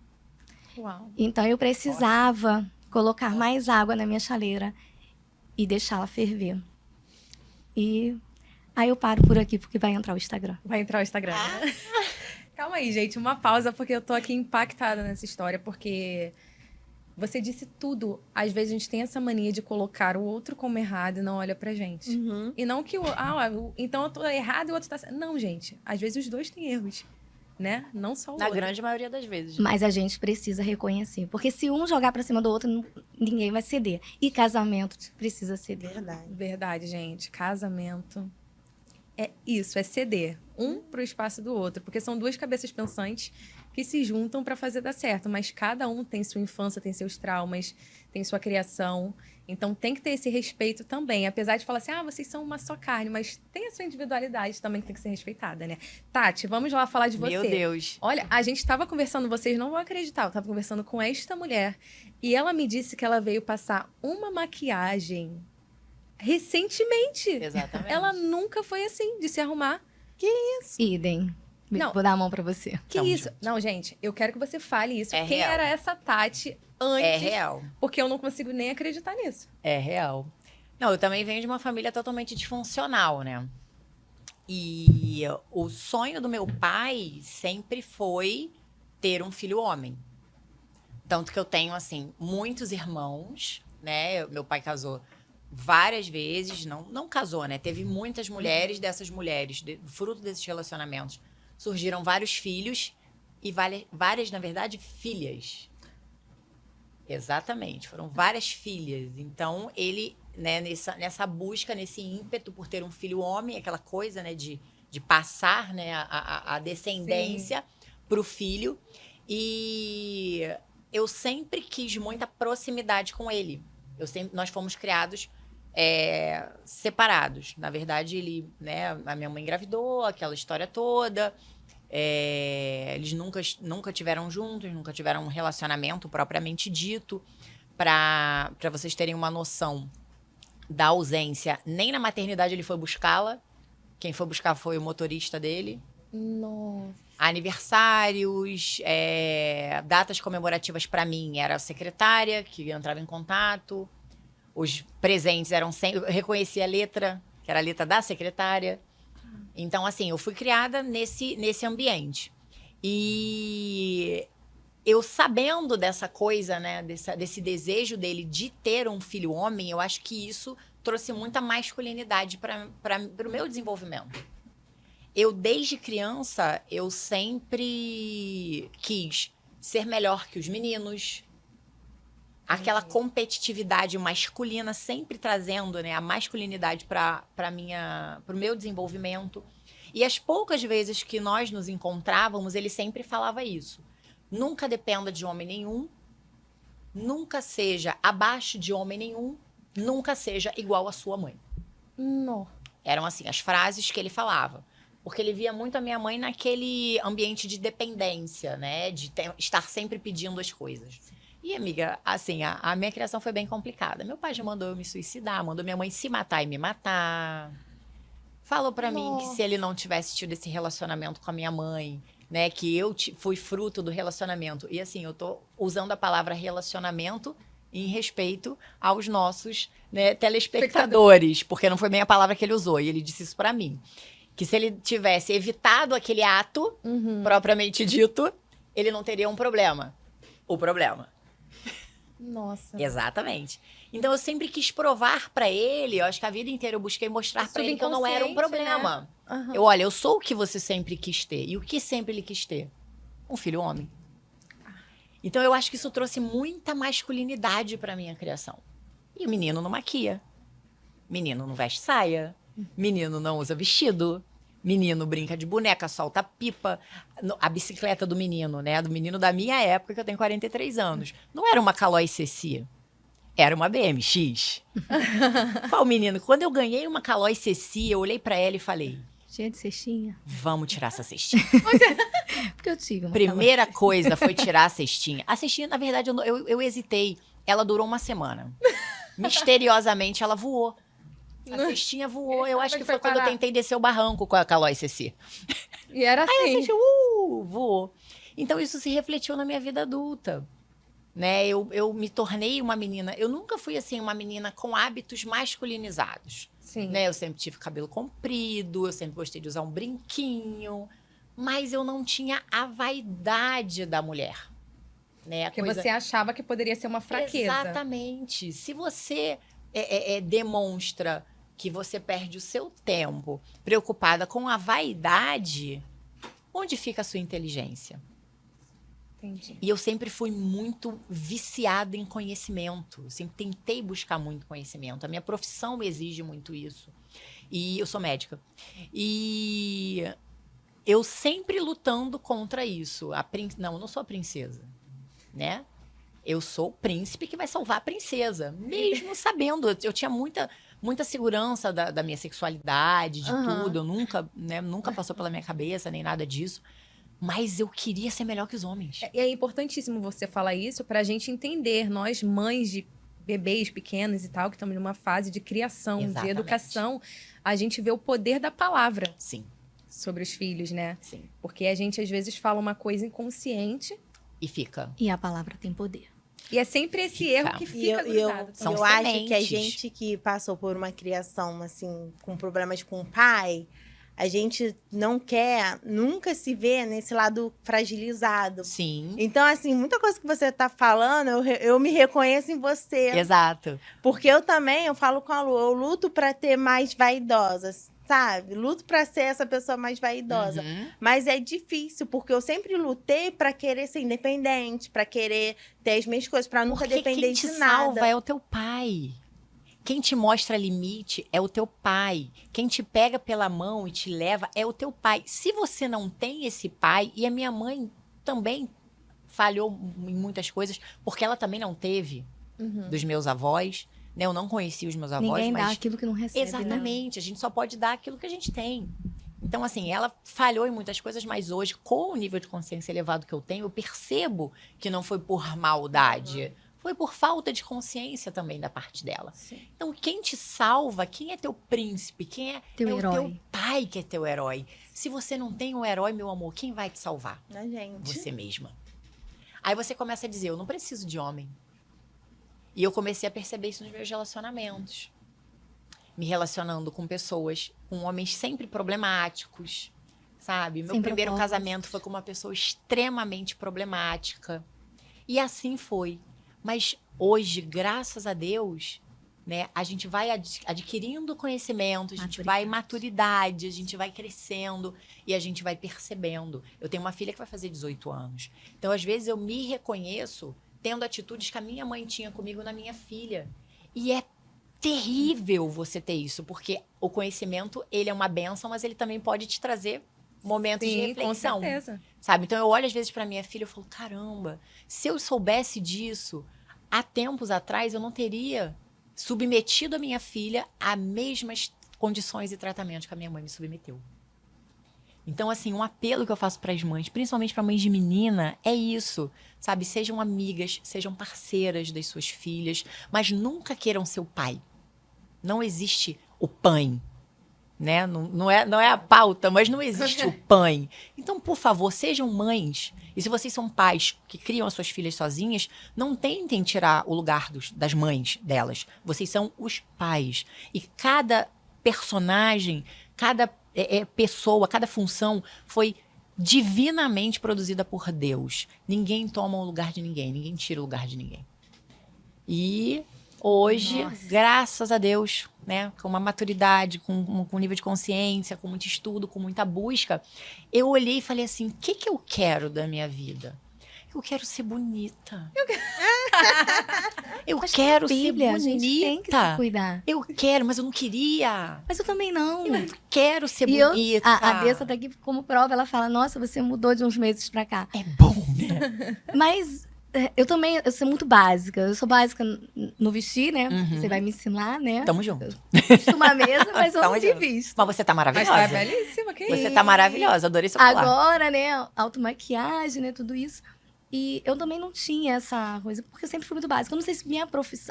Uau. Então, eu precisava colocar mais água na minha chaleira e deixá-la ferver. E aí eu paro por aqui, porque vai entrar o Instagram. Vai entrar o Instagram. Calma aí, gente. Uma pausa, porque eu tô aqui impactada nessa história, porque você disse tudo. Às vezes a gente tem essa mania de colocar o outro como errado e não olha pra gente. E não que então eu tô errado e o outro tá certo. Não, gente. Às vezes os dois têm erros, né? Não só o Na outro. grande maioria das vezes. Mas a gente precisa reconhecer. Porque se um jogar pra cima do outro, ninguém vai ceder. E casamento precisa ceder. Verdade, gente. Casamento é isso, é ceder um pro espaço do outro. Porque são duas cabeças pensantes que se juntam para fazer dar certo. Mas cada um tem sua infância, tem seus traumas, tem sua criação. Então tem que ter esse respeito também. Apesar de falar assim, vocês são uma só carne. Mas tem a sua individualidade também que tem que ser respeitada, né? Tati, vamos lá falar de você. Meu Deus. Olha, a gente estava conversando, vocês não vão acreditar. Eu estava conversando com esta mulher. E ela me disse que ela veio passar uma maquiagem recentemente. Exatamente. Ela nunca foi assim, de se arrumar. Idem. Não. Vou dar a mão pra você. Que Tamo isso? junto. Não, gente, eu quero que você fale isso. É Quem real. era essa Tati antes? É real. Porque eu não consigo nem acreditar nisso. É real. Não, eu também venho de uma família totalmente disfuncional, né? E o sonho do meu pai sempre foi ter um filho homem. Tanto que eu tenho, assim, muitos irmãos, né? Meu pai casou várias vezes, não casou, né? Teve muitas mulheres, dessas mulheres, fruto desses relacionamentos, surgiram vários filhos e várias, na verdade, filhas. Exatamente, foram várias filhas. Então, ele, né, nessa busca, nesse ímpeto por ter um filho homem, aquela coisa, né, de passar, né, a descendência para o filho. E eu sempre quis muita proximidade com ele. Nós fomos criados separados. Na verdade, a minha mãe engravidou, aquela história toda. Eles nunca tiveram juntos, nunca tiveram um relacionamento propriamente dito. Para vocês terem uma noção da ausência, nem na maternidade ele foi buscá-la. Quem foi buscar foi o motorista dele. Nossa. Aniversários, datas comemorativas para mim era a secretária que entrava em contato. Os presentes eram sempre... Eu reconhecia a letra, que era a letra da secretária. Então, assim, eu fui criada nesse ambiente. E eu sabendo dessa coisa, né, desse desejo dele de ter um filho homem, eu acho que isso trouxe muita masculinidade para o meu desenvolvimento. Eu, desde criança, eu sempre quis ser melhor que os meninos. Aquela competitividade masculina, sempre trazendo, né, a masculinidade para o meu desenvolvimento. E as poucas vezes que nós nos encontrávamos, ele sempre falava isso. Nunca dependa de homem nenhum, nunca seja abaixo de homem nenhum, nunca seja igual à sua mãe. Não. Eram assim as frases que ele falava. Porque ele via muito a minha mãe naquele ambiente de dependência, né? De estar sempre pedindo as coisas. E, amiga, assim, a minha criação foi bem complicada. Meu pai já mandou eu me suicidar, mandou minha mãe se matar e me matar. Falou pra mim que se ele não tivesse tido esse relacionamento com a minha mãe, né? Que eu fui fruto do relacionamento. E, assim, eu tô usando a palavra relacionamento em respeito aos nossos, né, telespectadores. Porque não foi bem a palavra que ele usou. E ele disse isso pra mim. Que se ele tivesse evitado aquele ato, propriamente dito, ele não teria um problema. O problema. Nossa. Exatamente. Então, eu sempre quis provar pra ele, eu acho que a vida inteira eu busquei mostrar pra ele que eu não era um problema. Né? Eu sou o que você sempre quis ter. E o que sempre ele quis ter? Um filho homem. Então, eu acho que isso trouxe muita masculinidade pra minha criação. E o menino não maquia. Menino não veste saia. Menino não usa vestido. Menino brinca de boneca, solta pipa. A bicicleta do menino, né? Do menino da minha época, que eu tenho 43 anos. Não era uma Caloi Ceci. Era uma BMX. Qual menino? Quando eu ganhei uma Caloi Ceci, eu olhei pra ela e falei... Cheia de cestinha. Vamos tirar essa cestinha. Porque eu tive uma Primeira coisa foi tirar a cestinha. A cestinha, na verdade, eu hesitei. Ela durou uma semana. Misteriosamente, ela voou. A cestinha voou. Eu acho que foi quando eu tentei descer o barranco com a Caloi Ceci. E era assim. Aí a cestinha, voou. Então, isso se refletiu na minha vida adulta. Né? Eu me tornei uma menina... Eu nunca fui, assim, uma menina com hábitos masculinizados. Sim. Né? Eu sempre tive cabelo comprido, eu sempre gostei de usar um brinquinho. Mas eu não tinha a vaidade da mulher. Né? Porque você achava que poderia ser uma fraqueza. Exatamente. Se você demonstra que você perde o seu tempo preocupada com a vaidade, onde fica a sua inteligência? Entendi. E eu sempre fui muito viciada em conhecimento. Eu sempre tentei buscar muito conhecimento. A minha profissão exige muito isso. E eu sou médica. E eu sempre lutando contra isso. Não, eu não sou a princesa, né? Eu sou o príncipe que vai salvar a princesa. Mesmo sabendo. Eu tinha muita segurança da minha sexualidade, de tudo. Eu nunca passou pela minha cabeça, nem nada disso. Mas eu queria ser melhor que os homens. E é importantíssimo você falar isso pra gente entender, nós mães de bebês pequenos e tal, que estamos numa fase de criação, Exatamente. de educação, a gente vê o poder da palavra. Sim. Sobre os filhos, né? Sim. Porque a gente às vezes fala uma coisa inconsciente. E fica. E a palavra tem poder. E é sempre esse erro que fica grudado. São eu acho que a sementes. gente que passou por uma criação, assim, com problemas com o pai, a gente não quer nunca se ver nesse lado fragilizado. Sim. Então, assim, muita coisa que você tá falando, eu me reconheço em você. Exato. Porque eu falo com a Lu, eu luto pra ter mais vaidosas, sabe? Luto pra ser essa pessoa mais vaidosa. Mas é difícil, porque eu sempre lutei pra querer ser independente, pra querer ter as minhas coisas, pra nunca depender quem te de nada. salva é o teu pai. Quem te mostra limite é o teu pai. Quem te pega pela mão e te leva é o teu pai. Se você não tem esse pai, e a minha mãe também falhou em muitas coisas, porque ela também não teve dos meus avós, né? Eu não conheci os meus avós, Ninguém dá mas... aquilo que não recebe, né? Exatamente, a gente só pode dar aquilo que a gente tem. Então, assim, ela falhou em muitas coisas, mas hoje, com o nível de consciência elevado que eu tenho, eu percebo que não foi por maldade, foi por falta de consciência também da parte dela. Sim. Então, quem te salva, quem é teu príncipe, quem é, Teu é o herói. teu pai que é teu herói. Se você não tem um herói, meu amor, quem vai te salvar? A gente. Você mesma. Aí você começa a dizer, eu não preciso de homem. E eu comecei a perceber isso nos meus relacionamentos. Me relacionando com pessoas, com homens sempre problemáticos, sabe? Meu Sem primeiro propósito. casamento foi com uma pessoa extremamente problemática. E assim foi. Mas hoje, graças a Deus, né, a gente vai adquirindo conhecimento, a gente vai maturidade, a gente vai crescendo e a gente vai percebendo. Eu tenho uma filha que vai fazer 18 anos. Então, às vezes, eu me reconheço tendo atitudes que a minha mãe tinha comigo na minha filha. E é terrível você ter isso, porque o conhecimento, ele é uma bênção, mas ele também pode te trazer momentos de reflexão. Com certeza. Sabe? Então, eu olho às vezes pra minha filha e falo, caramba, se eu soubesse disso há tempos atrás, eu não teria submetido a minha filha a mesmas condições e tratamentos que a minha mãe me submeteu. Então, assim, um apelo que eu faço para as mães, principalmente para mães de menina, é isso, sabe? Sejam amigas, sejam parceiras das suas filhas, mas nunca queiram ser o pai. Não existe o pai, né? Não é a pauta, mas não existe o pai. Então, por favor, sejam mães. E se vocês são pais que criam as suas filhas sozinhas, não tentem tirar o lugar das mães delas. Vocês são os pais. E cada personagem, cada pessoa, cada função foi divinamente produzida por Deus. Ninguém toma o lugar de ninguém, ninguém tira o lugar de ninguém. E hoje, graças a Deus, né, com uma maturidade, com um nível de consciência, com muito estudo, com muita busca, eu olhei e falei assim, o que eu quero da minha vida? Eu quero ser bonita. Eu quero ser Bíblia, a gente tem que se bonita. cuidar. Eu quero, mas eu não queria. Mas eu também não. Eu quero ser E bonita. a Dessa tá aqui como prova, ela fala, nossa, você mudou de uns meses pra cá. É bom, né? Mas eu também, eu sou muito básica. Eu sou básica no vestir, né? Uhum. Você vai me ensinar, né? Tamo junto. Visto uma mesa, mas eu Tamo não junto. me visto. Mas você tá Mas maravilhosa. tá belíssima, que Você isso? tá maravilhosa, adorei seu colar. Agora, né, automaquiagem, né, tudo isso. E eu também não tinha essa coisa, porque eu sempre fui muito básica. Eu não sei se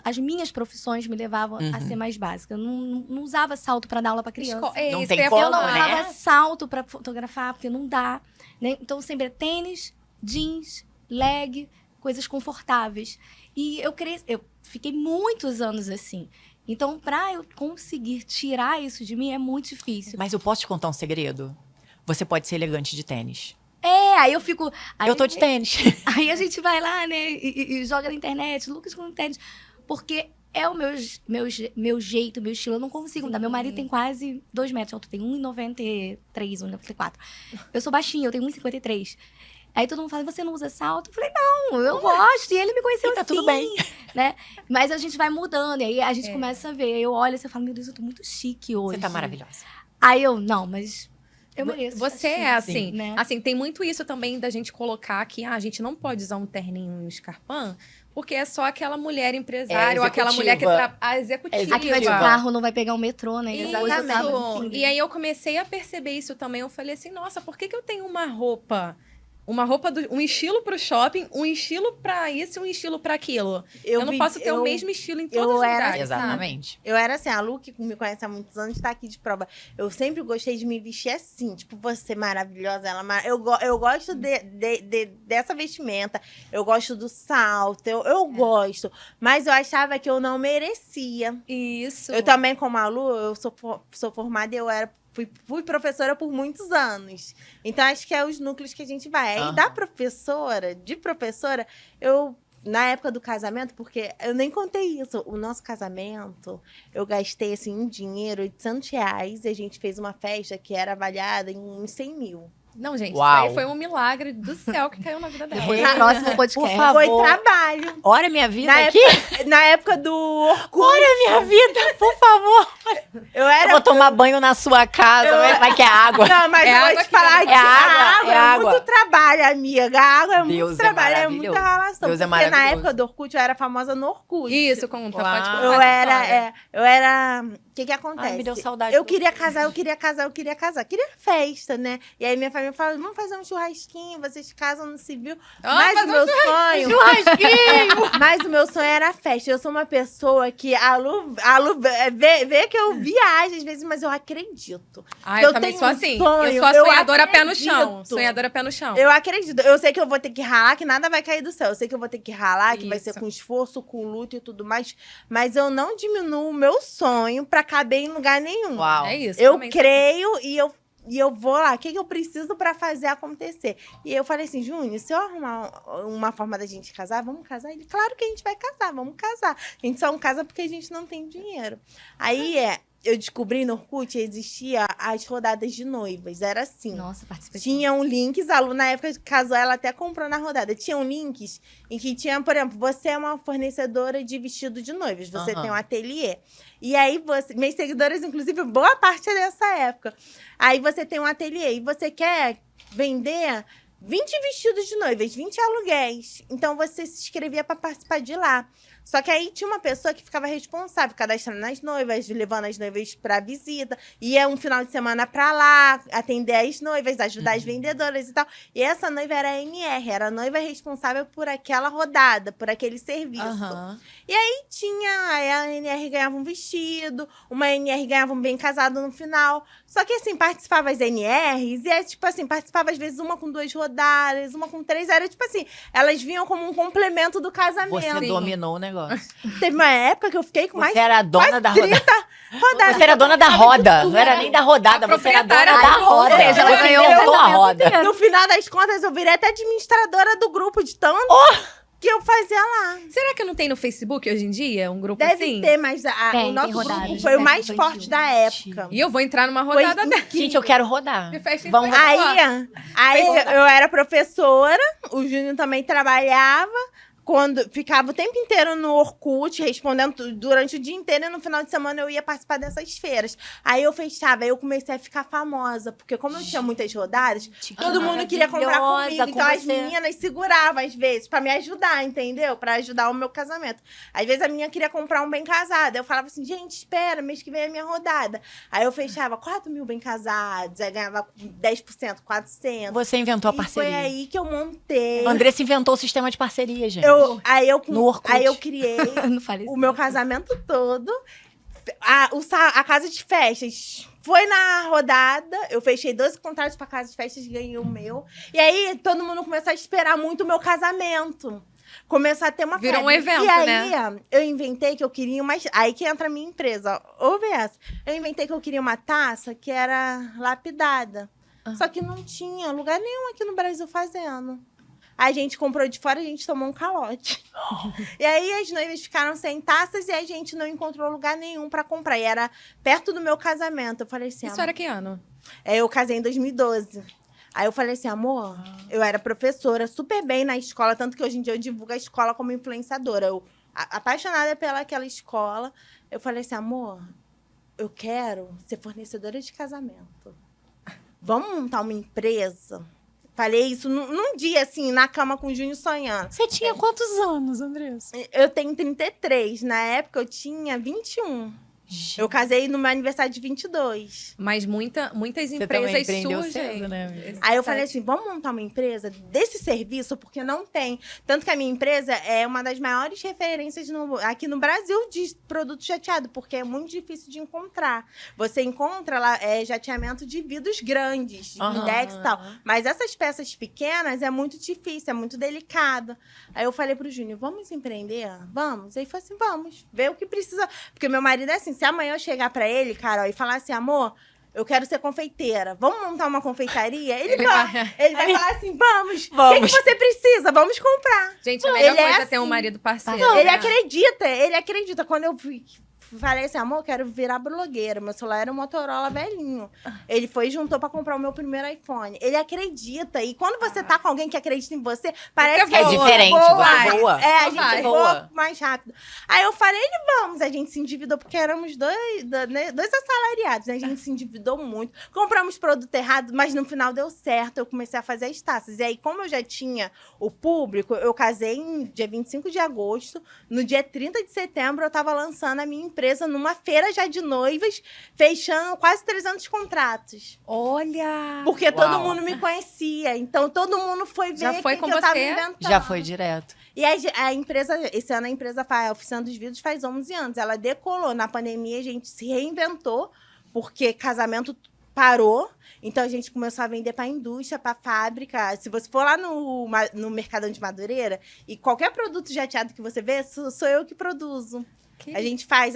as minhas profissões me levavam a ser mais básica. Eu não usava salto pra dar aula pra criança. É Não isso tem que eu ia como, Eu não falar. né? usava salto pra fotografar, porque não dá. Né? Então, sempre é tênis, jeans, leg, coisas confortáveis. E eu fiquei muitos anos assim. Então, pra eu conseguir tirar isso de mim, é muito difícil. Mas eu posso te contar um segredo? Você pode ser elegante de tênis. Aí eu fico... Aí, Eu tô de tênis. Aí a gente vai lá, né, e joga na internet, Lucas com tênis. Porque é o meu jeito, meu estilo. Eu não consigo mudar. Meu marido tem quase 2 metros. Eu tenho 1,93, 1,94. Eu sou baixinha, eu tenho 1,53. Aí todo mundo fala, você não usa salto? Eu falei, não, eu gosto. E ele me conheceu E tá assim, tudo bem. né? Mas a gente vai mudando. E aí a gente começa a ver. Eu olho e você fala, meu Deus, eu tô muito chique hoje. Você tá maravilhosa. Aí eu, não, mas eu mereço. Você estar é chique, assim, né? assim, tem muito isso também da gente colocar que a gente não pode usar um terninho e um escarpão, porque é só aquela mulher empresária ou aquela mulher que a executiva. A que vai de carro não vai pegar o metrô, né? Isso. Hoje eu tava assim, E aí eu comecei a perceber isso também. Eu falei assim, nossa, por que eu tenho uma roupa, um estilo pro shopping, um estilo pra isso e um estilo pra aquilo? Eu não posso ter o mesmo estilo em todos os lugares. Exatamente. Eu era assim, a Lu, que me conhece há muitos anos, tá aqui de prova. Eu sempre gostei de me vestir assim, tipo, você maravilhosa, eu gosto dessa vestimenta, eu gosto do salto, eu gosto. Mas eu achava que eu não merecia. Isso. Eu também, como a Lu, eu sou formada e fui professora por muitos anos. Então, acho que é os núcleos que a gente vai. Aí, de professora, eu, na época do casamento, porque eu nem contei isso, o nosso casamento, eu gastei, assim, um dinheiro, R$800, e a gente fez uma festa que era avaliada em uns 100 mil. Não, gente, Uau. isso aí foi um milagre do céu que caiu na vida dela. Depois do próximo Por podcast. favor. Foi trabalho. Olha minha vida Na aqui. na época do Orkut. Olha minha vida, por favor. Eu Eu vou tomar banho na sua casa, vai que é água. Não, mas É eu vou água te falar que- que é a água, água é é água. muito trabalho, amiga. A água é Deus muito é trabalho, é maravilhoso. muita relação. Deus é Porque na maravilhoso. época do Orkut, eu era famosa no Orkut. Isso, conta, Uau. pode contar. Eu essa era, história. eu era... O que acontece? Ai, me deu saudade. Eu queria casar. Queria festa, né? E aí minha família falou, vamos fazer um churrasquinho, vocês casam no civil. Mas fazer o meu sonho... Churrasquinho! Mas o meu sonho era festa. Eu sou uma pessoa que a Lu vê que eu viajo às vezes, mas eu acredito. Ah, eu eu também tenho sou um assim. sonho, Eu sou a eu sonhadora pé no chão. acredito. Sonhadora pé no chão. Eu acredito. Eu sei que eu vou ter que ralar, que nada vai cair do céu. Eu sei que eu vou ter que ralar, que vai ser Isso. com esforço, com luta e tudo mais. Mas eu não diminuo o meu sonho pra caber em lugar nenhum. Uau. É isso. Eu também sou creio e eu vou lá. O que eu preciso pra fazer acontecer? E eu falei assim, Júnior, se eu arrumar uma forma da gente casar, vamos casar? Ele, claro que a gente vai casar, vamos casar. A gente só não casa porque a gente não tem dinheiro. Aí eu descobri no Orkut, existia as rodadas de noivas. Era assim. Nossa, participei. Tinham links, a Lu, na época que casou, ela até comprou na rodada. Tinham links em que tinha, por exemplo, você é uma fornecedora de vestido de noivas, você Aham. tem um ateliê. E aí, minhas seguidoras, inclusive, boa parte é dessa época. Aí você tem um ateliê e você quer vender 20 vestidos de noivas, 20 aluguéis. Então você se inscrevia para participar de lá. Só que aí tinha uma pessoa que ficava responsável, cadastrando as noivas, levando as noivas para visita, ia um final de semana para lá, atender as noivas, ajudar as vendedoras e tal. E essa noiva era a NR, era a noiva responsável por aquela rodada, por aquele serviço. Aham. E tinha, aí a NR ganhava um vestido, uma NR ganhava um bem casado no final. Só que assim, participava as NRs, e tipo assim, participava às vezes uma com 2 rodadas, uma com 3, era tipo assim, elas vinham como um complemento do casamento. Você dominou o negócio. Teve uma época que eu fiquei com mais Você era a dona da rodada. rodadas. Você era dona da roda. Não era nem da rodada, A você era dona proprietária da da roda. roda. Ela Você ganhou inventou o a roda. No final das contas, eu virei até administradora do grupo de tanto que eu fazia lá. Será que não tem no Facebook hoje em dia um grupo Deve assim? ter, mas Tem o nosso rodadas grupo de foi o festa mais infantil. forte da época. E eu vou entrar numa Foi rodada dessa. Gente, eu quero rodar. De festa Vamos infantil. Aí eu era professora, o Júnior também trabalhava. Quando ficava o tempo inteiro no Orkut, respondendo durante o dia inteiro, e no final de semana eu ia participar dessas feiras. Aí eu fechava, aí eu comecei a ficar famosa, porque como eu tinha muitas rodadas, todo mundo queria comprar comigo, Maravilhosa, então com as você. meninas seguravam às vezes, pra me ajudar, entendeu? Pra ajudar o meu casamento. Às vezes a menina queria comprar um bem casado, eu falava assim, gente, espera, mês que vem é a minha rodada. Aí eu fechava 4 mil bem casados, aí ganhava 10%, 400. Você inventou a E parceria. foi aí que eu montei. A Andressa inventou o sistema de parceria, gente. Aí No Orkut. eu criei Não falei o meu casamento todo. A casa de festas foi na rodada. Eu fechei 12 contratos pra casa de festas, ganhei o meu. E aí todo mundo começou a esperar muito o meu casamento. Começou a ter uma Virou um febre. evento, e aí, né? eu inventei que eu queria uma... Aí que entra a minha empresa. Ouve essa. Eu inventei que eu queria uma taça que era lapidada. Só que não tinha lugar nenhum aqui no Brasil fazendo. A gente comprou de fora, a gente tomou um calote. E aí as noivas ficaram sem taças e a gente não encontrou lugar nenhum pra comprar. E era perto do meu casamento. Eu falei assim, Isso era que ano? eu casei em 2012. Aí eu falei assim, amor, eu era professora, super bem na escola, tanto que hoje em dia eu divulgo a escola como influenciadora. Eu, apaixonada pelaquela escola, eu falei assim, amor, eu quero ser fornecedora de casamento. Vamos montar uma empresa? Falei isso num dia, assim, na cama com o Júnior sonhando. Você tinha quantos anos, Andressa? Eu tenho 33. Na época, eu tinha 21. Eu casei no meu aniversário de 22. Mas muitas Você também empresas empreendeu surgem. cedo, né, amiga? Aí eu falei assim, vamos montar uma empresa desse serviço, porque não tem. Tanto que a minha empresa é uma das maiores referências aqui no Brasil de produto jateado, porque é muito difícil de encontrar. Você encontra lá jateamento de vidros grandes, de blindex e tal. Mas essas peças pequenas é muito difícil, é muito delicado. Aí eu falei pro Júnior, vamos empreender? Vamos. Aí ele falou assim, vamos, ver o que precisa. Porque meu marido é assim, se amanhã eu chegar pra ele, Carol, e falar assim, amor, eu quero ser confeiteira. Vamos montar uma confeitaria? Ele vai falar assim, vamos. O que você precisa? Vamos comprar. Gente, a melhor Ele é coisa é ter um assim. marido parceiro. Ele né? acredita. Quando eu falei assim, amor, quero virar blogueira. Meu celular era um Motorola velhinho. Ele foi e juntou pra comprar o meu primeiro iPhone. Ele acredita. E quando você tá com alguém que acredita em você, parece que é diferente, você voa. É, a gente Vai. voa mais rápido. Aí eu falei, vamos. A gente se endividou, porque éramos dois assalariados, né? A gente se endividou muito. Compramos produto errado, mas no final deu certo. Eu comecei a fazer as taças. E aí, como eu já tinha o público, eu casei em dia 25 de agosto. No dia 30 de setembro, eu tava lançando a minha empresa numa feira já de noivas, fechando quase 300 contratos. Olha! Porque todo Uau. mundo me conhecia. Então, todo mundo foi ver Já foi que com eu tava você? inventando. Já foi direto. E a empresa, esse ano a empresa faz, a Oficina dos Vidros faz 11 anos. Ela decolou. Na pandemia, a gente se reinventou, porque casamento parou. Então, a gente começou a vender para a indústria, para a fábrica. Se você for lá no Mercadão de Madureira, e qualquer produto jateado que você vê, sou eu que produzo. A gente faz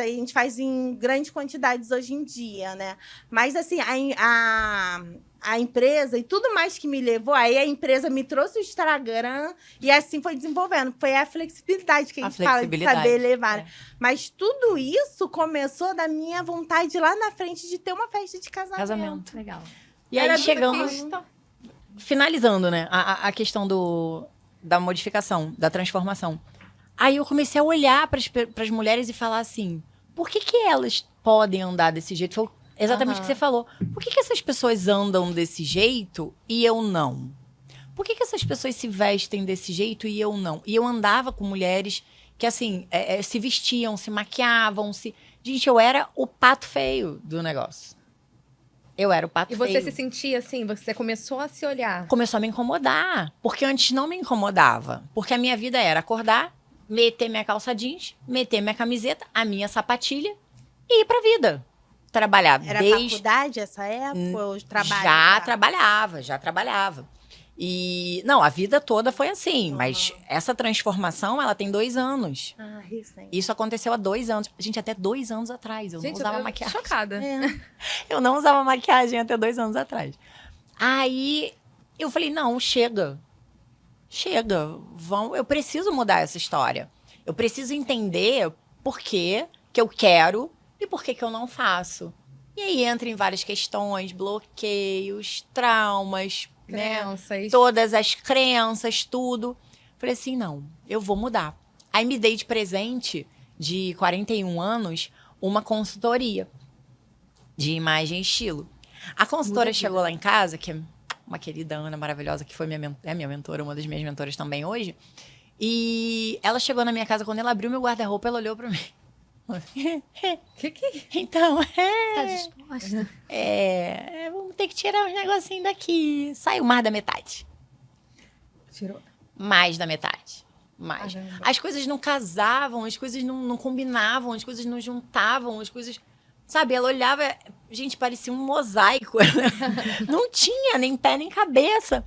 em grandes quantidades hoje em dia, né? Mas, assim, a empresa e tudo mais que me levou, aí a empresa me trouxe o Instagram e assim foi desenvolvendo. Foi a flexibilidade que a gente fala de saber levar. É. Mas tudo isso começou da minha vontade lá na frente de ter uma festa de casamento. Legal. E aí Era chegamos, tudo finalizando, né, a questão da modificação, da transformação. Aí eu comecei a olhar para as mulheres e falar assim, por que elas podem andar desse jeito? Foi exatamente o que você falou. Por que essas pessoas andam desse jeito e eu não? Por que essas pessoas se vestem desse jeito e eu não? E eu andava com mulheres que, assim, se vestiam, se maquiavam, Gente, eu era o pato feio do negócio. Eu era o pato E feio. você se sentia assim? Você começou a se olhar? Começou a me incomodar. Porque antes não me incomodava. Porque a minha vida era acordar, meter minha calça jeans, meter minha camiseta, a minha sapatilha e ir pra vida. Trabalhar Era desde... faculdade essa época? Ou trabalho? Já trabalhava. E, não, a vida toda foi assim. Mas essa transformação, ela tem 2 anos. Ah, recente. Isso aconteceu há 2 anos. Gente, até 2 anos atrás. Eu não usava maquiagem. Chocada. Eu não usava maquiagem até 2 anos atrás. Aí, eu falei, não, chega. Eu preciso mudar essa história. Eu preciso entender por que eu quero e por que eu não faço. E aí entra em várias questões, bloqueios, traumas, Crenças. né? Todas as crenças, tudo. Falei assim, não, eu vou mudar. Aí me dei de presente, de 41 anos, uma consultoria de imagem e estilo. A consultora chegou lá em casa, que é uma querida Ana maravilhosa, que foi minha mentora, uma das minhas mentoras também hoje. E ela chegou na minha casa, quando ela abriu meu guarda-roupa, ela olhou pra mim. Então, Tá disposta? vamos ter que tirar uns negocinhos daqui. Saiu mais da metade. Tirou. Mais da metade. Mais. Caramba. As coisas não casavam, as coisas não combinavam, as coisas não juntavam, as coisas... Sabe, ela olhava... Gente, parecia um mosaico. Não tinha nem pé nem cabeça.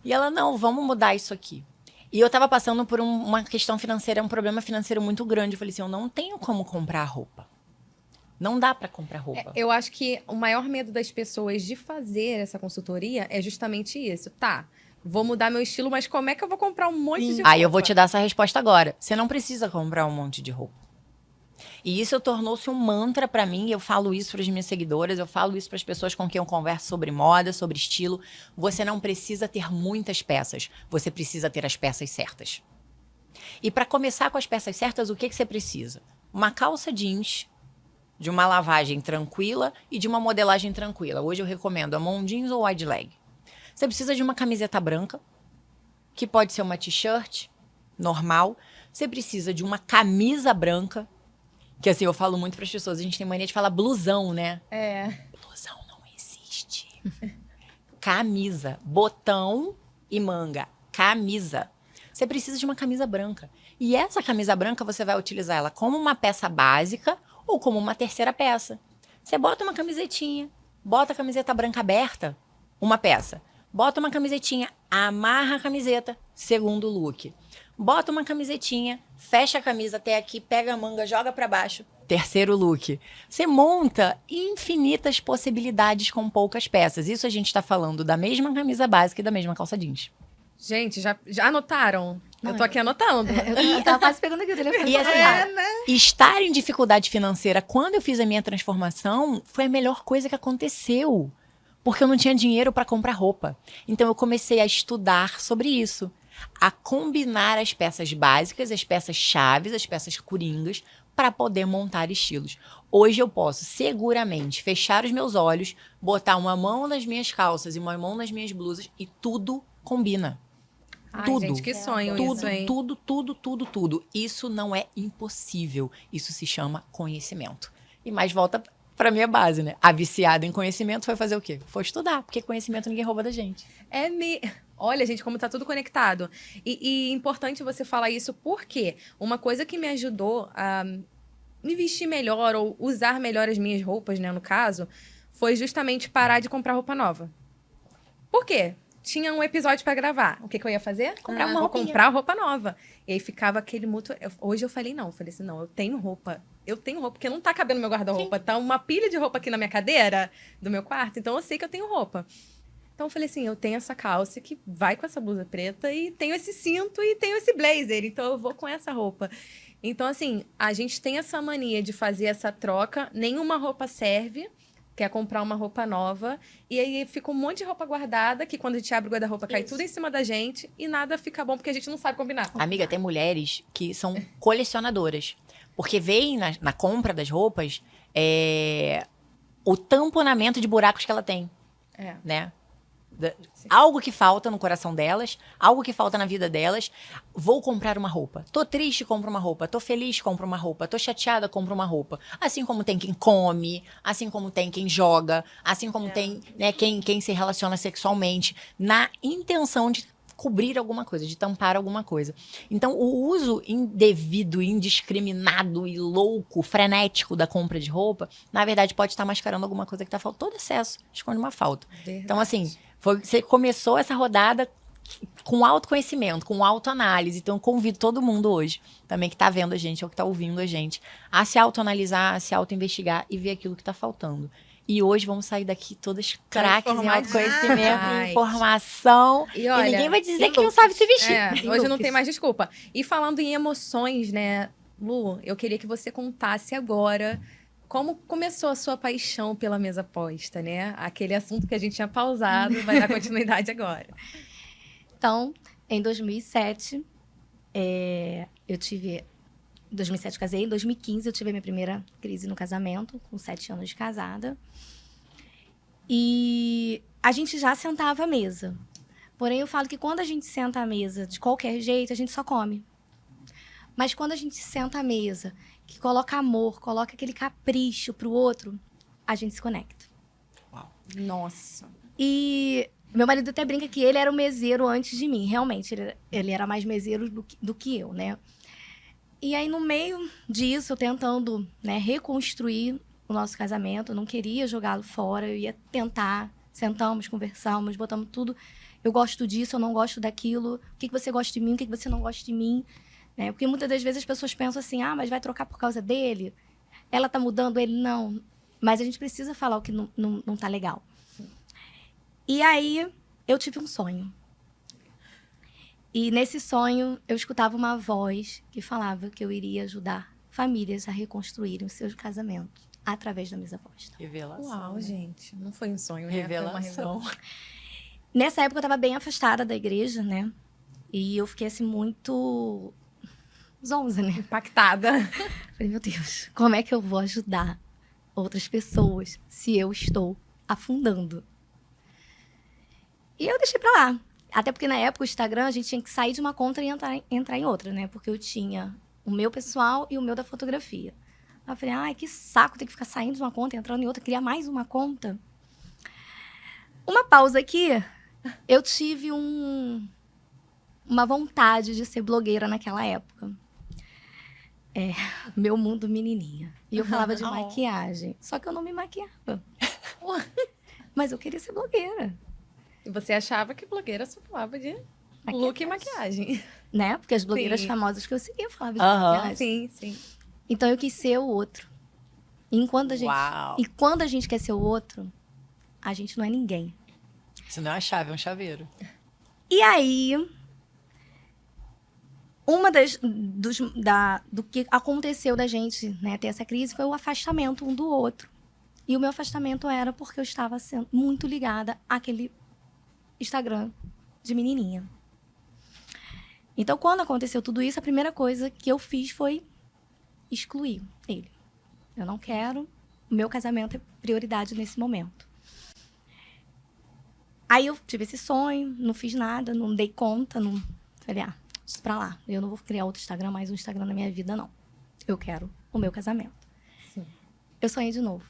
E ela, não, vamos mudar isso aqui. E eu tava passando por uma questão financeira, um problema financeiro muito grande. Eu falei assim, eu não tenho como comprar roupa. Não dá pra comprar roupa. Eu acho que o maior medo das pessoas de fazer essa consultoria é justamente isso. Tá, vou mudar meu estilo, mas como é que eu vou comprar um monte de roupa? Aí eu vou te dar essa resposta agora. Você não precisa comprar um monte de roupa. E isso tornou-se um mantra pra mim. Eu falo isso para as minhas seguidoras, eu falo isso para as pessoas com quem eu converso sobre moda, sobre estilo. Você não precisa ter muitas peças. Você precisa ter as peças certas. E para começar com as peças certas, o que você precisa? Uma calça jeans, de uma lavagem tranquila e de uma modelagem tranquila. Hoje eu recomendo a mom jeans ou wide leg. Você precisa de uma camiseta branca, que pode ser uma t-shirt normal. Você precisa de uma camisa branca, que assim, eu falo muito para as pessoas, a gente tem mania de falar blusão, né? Blusão não existe. Camisa, botão e manga, camisa. Você precisa de uma camisa branca. E essa camisa branca, você vai utilizar ela como uma peça básica ou como uma terceira peça. Você bota uma camisetinha, bota a camiseta branca aberta, uma peça. Bota uma camisetinha, amarra a camiseta, segundo look. Bota uma camisetinha, fecha a camisa até aqui, pega a manga, joga pra baixo, terceiro look. Você monta infinitas possibilidades com poucas peças. Isso a gente tá falando da mesma camisa básica e da mesma calça jeans. Gente, já anotaram? Eu tô aqui anotando. Eu tava quase pegando aqui o telefone. E assim, estar em dificuldade financeira quando eu fiz a minha transformação foi a melhor coisa que aconteceu. Porque eu não tinha dinheiro para comprar roupa. Então eu comecei a estudar sobre isso. A combinar as peças básicas, as peças chaves, as peças coringas, para poder montar estilos. Hoje eu posso seguramente fechar os meus olhos, botar uma mão nas minhas calças e uma mão nas minhas blusas e tudo combina. Ai, Tudo. gente, que sonho Tudo, isso, hein? tudo. Isso não é impossível. Isso se chama conhecimento. E mais volta para minha base, né? A viciada em conhecimento foi fazer o quê? Foi estudar, porque conhecimento ninguém rouba da gente. Olha, gente, como tá tudo conectado. E importante você falar isso porque uma coisa que me ajudou a me vestir melhor ou usar melhor as minhas roupas, né, no caso, foi justamente parar de comprar roupa nova. Por quê? Tinha um episódio pra gravar. O que eu ia fazer? Comprar uma Vou roupinha. comprar roupa nova. E aí ficava aquele mútuo. Hoje eu falei não. Eu falei assim, não, eu tenho roupa. Eu tenho roupa, porque não tá cabendo no meu guarda-roupa. Tá uma pilha de roupa aqui na minha cadeira do meu quarto. Então eu sei que eu tenho roupa. Então eu falei assim, eu tenho essa calça que vai com essa blusa preta e tenho esse cinto e tenho esse blazer. Então eu vou com essa roupa. Então assim, a gente tem essa mania de fazer essa troca. Nenhuma roupa serve. Quer comprar uma roupa nova, e aí fica um monte de roupa guardada, que quando a gente abre o guarda-roupa cai tudo em cima da gente, e nada fica bom, porque a gente não sabe combinar. Amiga, tem mulheres que são colecionadoras. Porque veem na compra das roupas o tamponamento de buracos que ela tem, É. né? Algo que falta no coração delas, algo que falta na vida delas. Vou comprar uma roupa. Tô triste, compro uma roupa. Tô feliz, compro uma roupa. Tô chateada, compro uma roupa. Assim como tem quem come, assim como tem quem joga, assim como tem, né, quem se relaciona sexualmente, na intenção de cobrir alguma coisa, de tampar alguma coisa. Então, o uso indevido, indiscriminado e louco, frenético da compra de roupa, na verdade, pode estar mascarando alguma coisa que tá faltando. Todo excesso esconde uma falta. Verdade. Então, assim, você começou essa rodada com autoconhecimento, com autoanálise. Então, eu convido todo mundo hoje, também que tá vendo a gente ou que tá ouvindo a gente, a se autoanalisar, a se autoinvestigar e ver aquilo que tá faltando. E hoje vamos sair daqui todas craques em autoconhecimento, Ai. em informação. E E olha, ninguém vai dizer que não sabe se vestir. hoje não tem mais desculpa. E falando em emoções, né, Lu, eu queria que você contasse agora como começou a sua paixão pela mesa posta, né? Aquele assunto que a gente tinha pausado, vai dar continuidade agora. Então, em 2007, eu tive... Em 2007 casei, em 2015 eu tive a minha primeira crise no casamento, com 7 anos de casada. E a gente já sentava à mesa. Porém, eu falo que quando a gente senta à mesa de qualquer jeito, a gente só come. Mas quando a gente senta à mesa, que coloca amor, coloca aquele capricho pro outro, a gente se conecta. Nossa. E meu marido até brinca que ele era o meseiro antes de mim. Realmente, ele era mais meseiro do que eu, né? E aí, no meio disso, eu tentando, né, reconstruir o nosso casamento, eu não queria jogá-lo fora, eu ia tentar. Sentamos, conversamos, botamos tudo. Eu gosto disso, eu não gosto daquilo. O que você gosta de mim, o que você não gosta de mim. Né? Porque muitas das vezes as pessoas pensam assim, mas vai trocar por causa dele? Ela tá mudando ele? Não. Mas a gente precisa falar o que não tá legal. E aí, eu tive um sonho. E nesse sonho, eu escutava uma voz que falava que eu iria ajudar famílias a reconstruírem os seus casamentos através da mesa posta. Revelação. Uau, gente. Não foi um sonho, né? Revelação. Nessa época, eu estava bem afastada da igreja, né? E eu fiquei, assim, muito zonza, né? Impactada. Falei, meu Deus, como é que eu vou ajudar outras pessoas se eu estou afundando? E eu deixei pra lá. Até porque na época o Instagram a gente tinha que sair de uma conta e entrar em outra, né? Porque eu tinha o meu pessoal e o meu da fotografia. Aí eu falei, que saco ter que ficar saindo de uma conta e entrando em outra, criar mais uma conta. Uma pausa aqui, eu tive uma vontade de ser blogueira naquela época. Meu mundo menininha. E eu falava de maquiagem. Só que eu não me maquiava. Mas eu queria ser blogueira. E você achava que blogueira só falava de look e maquiagem. Né? Porque as blogueiras Sim. famosas que eu seguia falavam de maquiagem. Sim, sim. Então eu quis ser o outro. E quando a gente quer ser o outro, a gente não é ninguém. Isso não é uma chave, é um chaveiro. E aí, do que aconteceu da gente, né, ter essa crise foi o afastamento um do outro. E o meu afastamento era porque eu estava sendo muito ligada àquele Instagram de menininha. Então, quando aconteceu tudo isso, a primeira coisa que eu fiz foi excluir ele. Eu não quero, o meu casamento é prioridade nesse momento. Aí eu tive esse sonho, não fiz nada, não dei conta, não... Falei, isso pra lá. Eu não vou criar outro Instagram, mais um Instagram na minha vida, não. Eu quero o meu casamento. Sim. Eu sonhei de novo.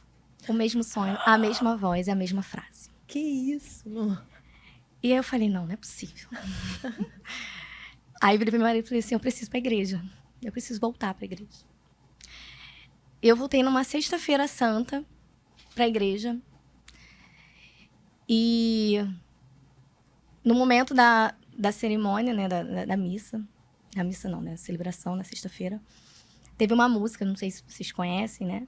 O mesmo sonho, a mesma voz e a mesma frase. Que isso? E aí eu falei, não é possível. Aí virei pro meu marido e falei assim, eu preciso ir pra igreja. Eu preciso voltar pra igreja. Eu voltei numa sexta-feira santa pra igreja. E no momento da cerimônia, né, da missa, da missa não, né, da celebração, na sexta-feira, teve uma música, não sei se vocês conhecem, né?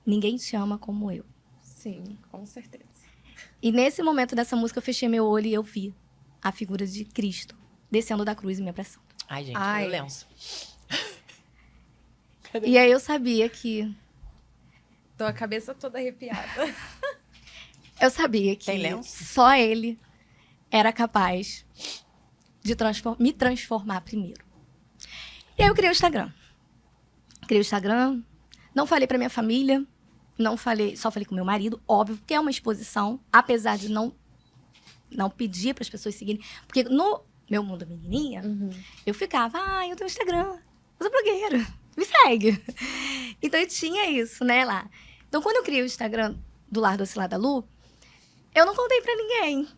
Ninguém te ama como eu. Sim, com certeza. E nesse momento dessa música, eu fechei meu olho e eu vi a figura de Cristo descendo da cruz e me abraçando. Ai, gente, Ai. meu lenço. E aí eu sabia que... Tô a cabeça toda arrepiada. Eu sabia que Tem lenço? só ele era capaz de me transformar primeiro. E aí eu criei o Instagram. Criei o Instagram, não falei pra minha família, só falei com meu marido, óbvio, porque é uma exposição, apesar de não pedir para as pessoas seguirem. Porque no meu mundo menininha, eu ficava, eu tenho Instagram, eu sou blogueira, me segue. Então eu tinha isso, né, lá. Então quando eu criei o Instagram do Lar Doce Lá da Lu, eu não contei pra ninguém.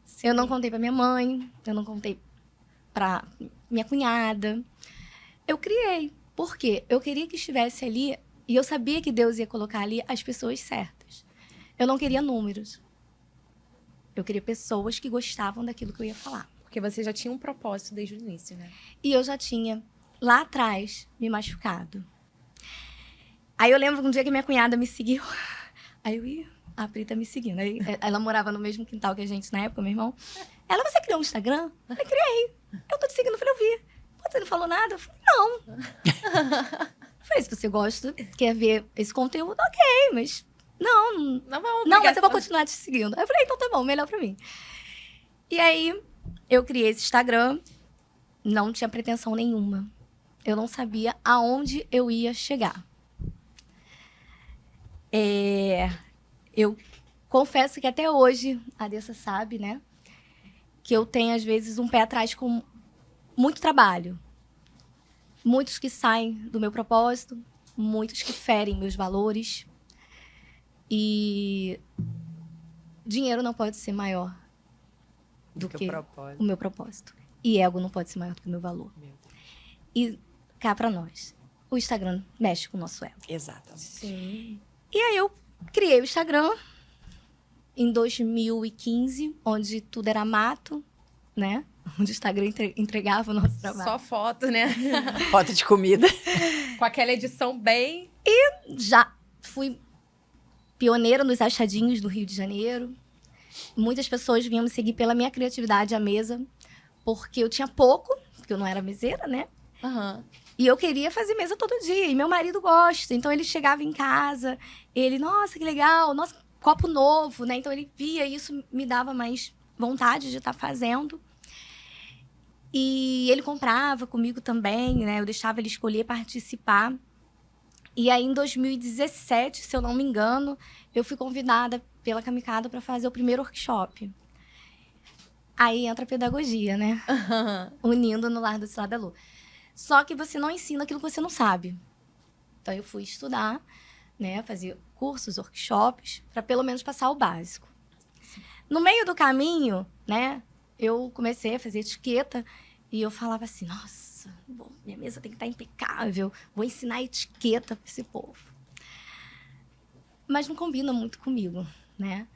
Sim. Eu não contei pra minha mãe, eu não contei pra minha cunhada. Eu criei, porque eu queria que estivesse ali, e eu sabia que Deus ia colocar ali as pessoas certas. Eu não queria números. Eu queria pessoas que gostavam daquilo que eu ia falar. Porque você já tinha um propósito desde o início, né? E eu já tinha, lá atrás, me machucado. Aí eu lembro um dia que minha cunhada me seguiu. Aí eu ia, a Pri tá me seguindo. Aí ela morava no mesmo quintal que a gente na época, meu irmão. Ela, você criou um Instagram? Eu falei, criei. Eu tô te seguindo. Eu falei, eu vi. Pô, você não falou nada? Eu falei, não. Eu falei, se você gosta, quer ver esse conteúdo, ok, mas não, mas eu vou continuar te seguindo. Aí eu falei, então tá bom, melhor pra mim. E aí, eu criei esse Instagram, não tinha pretensão nenhuma. Eu não sabia aonde eu ia chegar. Eu confesso que até hoje, a Dessa sabe, né? Que eu tenho, às vezes, um pé atrás com muito trabalho. Muitos que saem do meu propósito, muitos que ferem meus valores. E dinheiro não pode ser maior do que o meu propósito. E ego não pode ser maior do que o meu valor. Meu Deus. E cá pra nós, o Instagram mexe com o nosso ego. Exatamente. Sim. E aí eu criei o Instagram em 2015, onde tudo era mato, né? Onde o Instagram entregava o nosso trabalho. Só foto, né? Foto de comida. Com aquela edição bem... Já fui pioneira nos achadinhos do Rio de Janeiro. Muitas pessoas vinham me seguir pela minha criatividade à mesa, porque eu tinha pouco, porque eu não era meseira, né? E eu queria fazer mesa todo dia. E meu marido gosta. Então, ele chegava em casa, ele, nossa, que legal, nossa, copo novo, né? Então, ele via e isso me dava mais vontade de estar fazendo. E ele comprava comigo também, né? Eu deixava ele escolher participar. E aí, em 2017, se eu não me engano, eu fui convidada pela Kamikado para fazer o primeiro workshop. Aí entra a pedagogia, né? Unindo no Lar Doce Lá da Lu. Só que você não ensina aquilo que você não sabe. Então, eu fui estudar, né? Fazer cursos, workshops, para pelo menos passar o básico. No meio do caminho, né? Eu comecei a fazer etiqueta e eu falava assim, nossa, minha mesa tem que estar impecável, vou ensinar etiqueta para esse povo. Mas não combina muito comigo, né?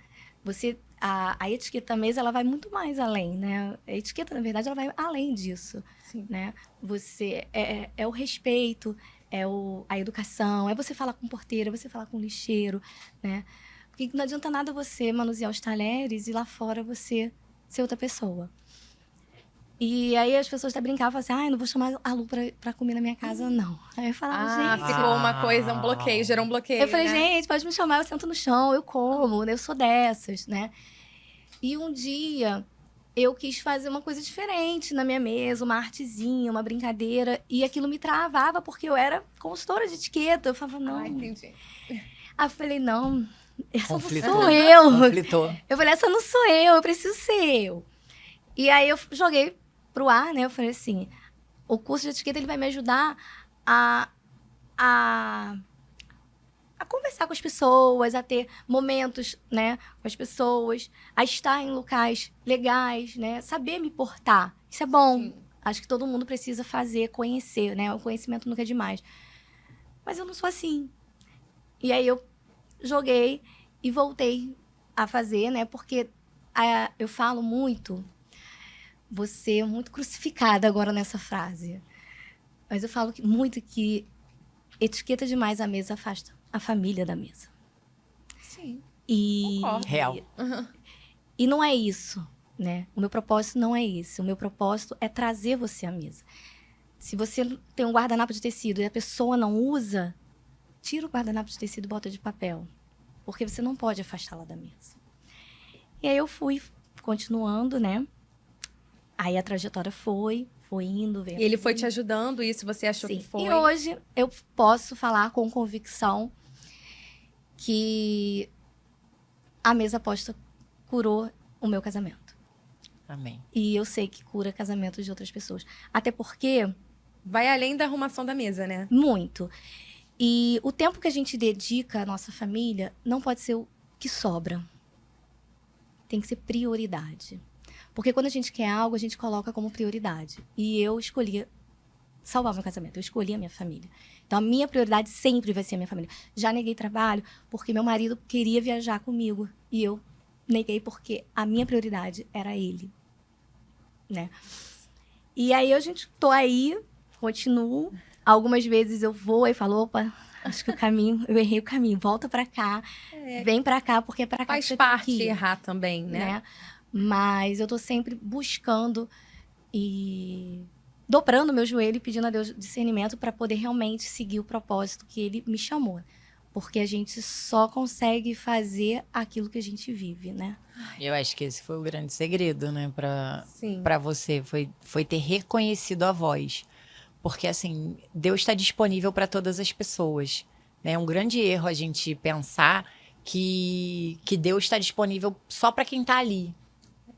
A etiqueta mesa, ela vai muito mais além, né? A etiqueta, na verdade, ela vai além disso, Sim. né? Você, é o respeito, a educação, é você falar com o porteiro, é você falar com o lixeiro, né? Porque não adianta nada você manusear os talheres e lá fora você ser outra pessoa. E aí as pessoas até brincavam assim, não vou chamar a Lu pra comer na minha casa, não. Aí eu falava, gente... ficou uma coisa, um bloqueio, gerou um bloqueio, Eu falei, né? gente, pode me chamar, eu sento no chão, eu como, eu sou dessas, né? E um dia, eu quis fazer uma coisa diferente na minha mesa, uma artezinha, uma brincadeira, e aquilo me travava, porque eu era consultora de etiqueta. Eu falava, não. Entendi. Aí eu falei, não, essa Conflitou. não sou eu. Conflitou. Eu falei, essa não sou eu preciso ser eu. E aí eu joguei pro ar, né? Eu falei assim, o curso de etiqueta ele vai me ajudar a conversar com as pessoas, a ter momentos, né, com as pessoas, a estar em locais legais, né? Saber me portar. Isso é bom. Sim. Acho que todo mundo precisa fazer, conhecer, né? O conhecimento nunca é demais. Mas eu não sou assim. E aí eu joguei e voltei a fazer, né? Porque eu falo muito, você é muito crucificada agora nessa frase. Mas eu falo muito que etiqueta demais a mesa afasta a família da mesa. Sim. E Concordo. Real. E não é isso, né? O meu propósito não é esse. O meu propósito é trazer você à mesa. Se você tem um guardanapo de tecido e a pessoa não usa, tira o guardanapo de tecido e bota de papel. Porque você não pode afastá-la da mesa. E aí eu fui continuando, né? Aí a trajetória foi indo, vendo. E ele foi te ajudando, isso você achou Sim. que foi? E hoje eu posso falar com convicção que a mesa aposta curou o meu casamento. Amém. E eu sei que cura casamentos de outras pessoas. Até porque, Vai além da arrumação da mesa, né? muito. E o tempo que a gente dedica à nossa família não pode ser o que sobra. Tem que ser prioridade. Porque quando a gente quer algo, a gente coloca como prioridade. E eu escolhi salvar meu casamento. Eu escolhi a minha família. Então, a minha prioridade sempre vai ser a minha família. Já neguei trabalho porque meu marido queria viajar comigo. E eu neguei porque a minha prioridade era ele. Né? E aí, a gente tô aí, continuo. Algumas vezes eu vou e falo, opa, acho que eu errei o caminho. Volta pra cá, vem pra cá, porque é pra cá Faz que você tem parte que ir, errar também, né? Mas eu tô sempre buscando e dobrando meu joelho e pedindo a Deus discernimento para poder realmente seguir o propósito que Ele me chamou. Porque a gente só consegue fazer aquilo que a gente vive, né? Eu acho que esse foi o grande segredo, né? Sim. Pra você, foi ter reconhecido a voz. Porque, assim, Deus está disponível para todas as pessoas. Né? É um grande erro a gente pensar que Deus está disponível só para quem está ali.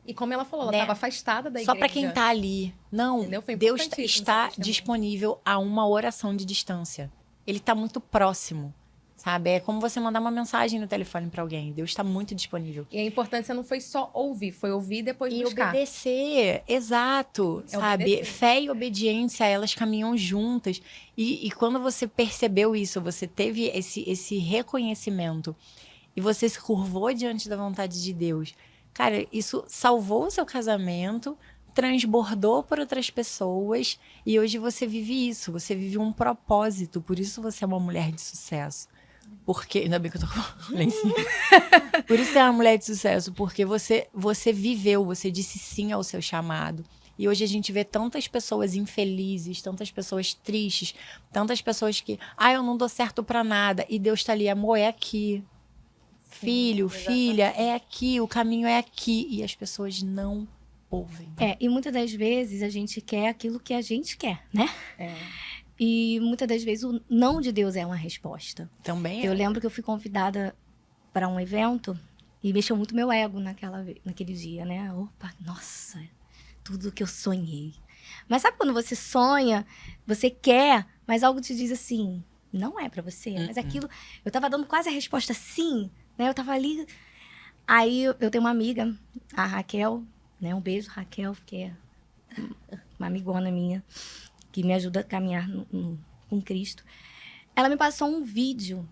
E como ela falou, ela Né? estava afastada da igreja. Só para quem está ali. Não, Entendeu? Foi Deus importantíssimo está esse testemunho. disponível a uma oração de distância. Ele está muito próximo, sabe? É como você mandar uma mensagem no telefone para alguém. Deus está muito disponível. E a importância não foi só ouvir, foi ouvir e depois E buscar. obedecer, exato, É sabe? obedecer. Fé e obediência, elas caminham juntas. E quando você percebeu isso, você teve esse reconhecimento e você se curvou diante da vontade de Deus, cara, isso salvou o seu casamento, transbordou por outras pessoas e hoje você vive isso, você vive um propósito, por isso você é uma mulher de sucesso. Porque, ainda bem que eu tô com o lencinho. Por isso você é uma mulher de sucesso, porque você viveu, você disse sim ao seu chamado. E hoje a gente vê tantas pessoas infelizes, tantas pessoas tristes, tantas pessoas que, eu não dou certo pra nada. E Deus tá ali, amor, é aqui. Filho, filha, é aqui, o caminho é aqui. E as pessoas não ouvem. E muitas das vezes a gente quer aquilo que a gente quer, né? E muitas das vezes o não de Deus é uma resposta. Também Eu lembro que eu fui convidada para um evento e mexeu muito meu ego naquele dia, né? Opa, nossa, tudo que eu sonhei. Mas sabe quando você sonha, você quer, mas algo te diz assim, não é para você. Mas aquilo, eu tava dando quase a resposta sim, né? Eu tava ali. Aí eu tenho uma amiga, a Raquel, né? Um beijo, Raquel, que é uma amigona minha, que me ajuda a caminhar com Cristo. Ela me passou um vídeo.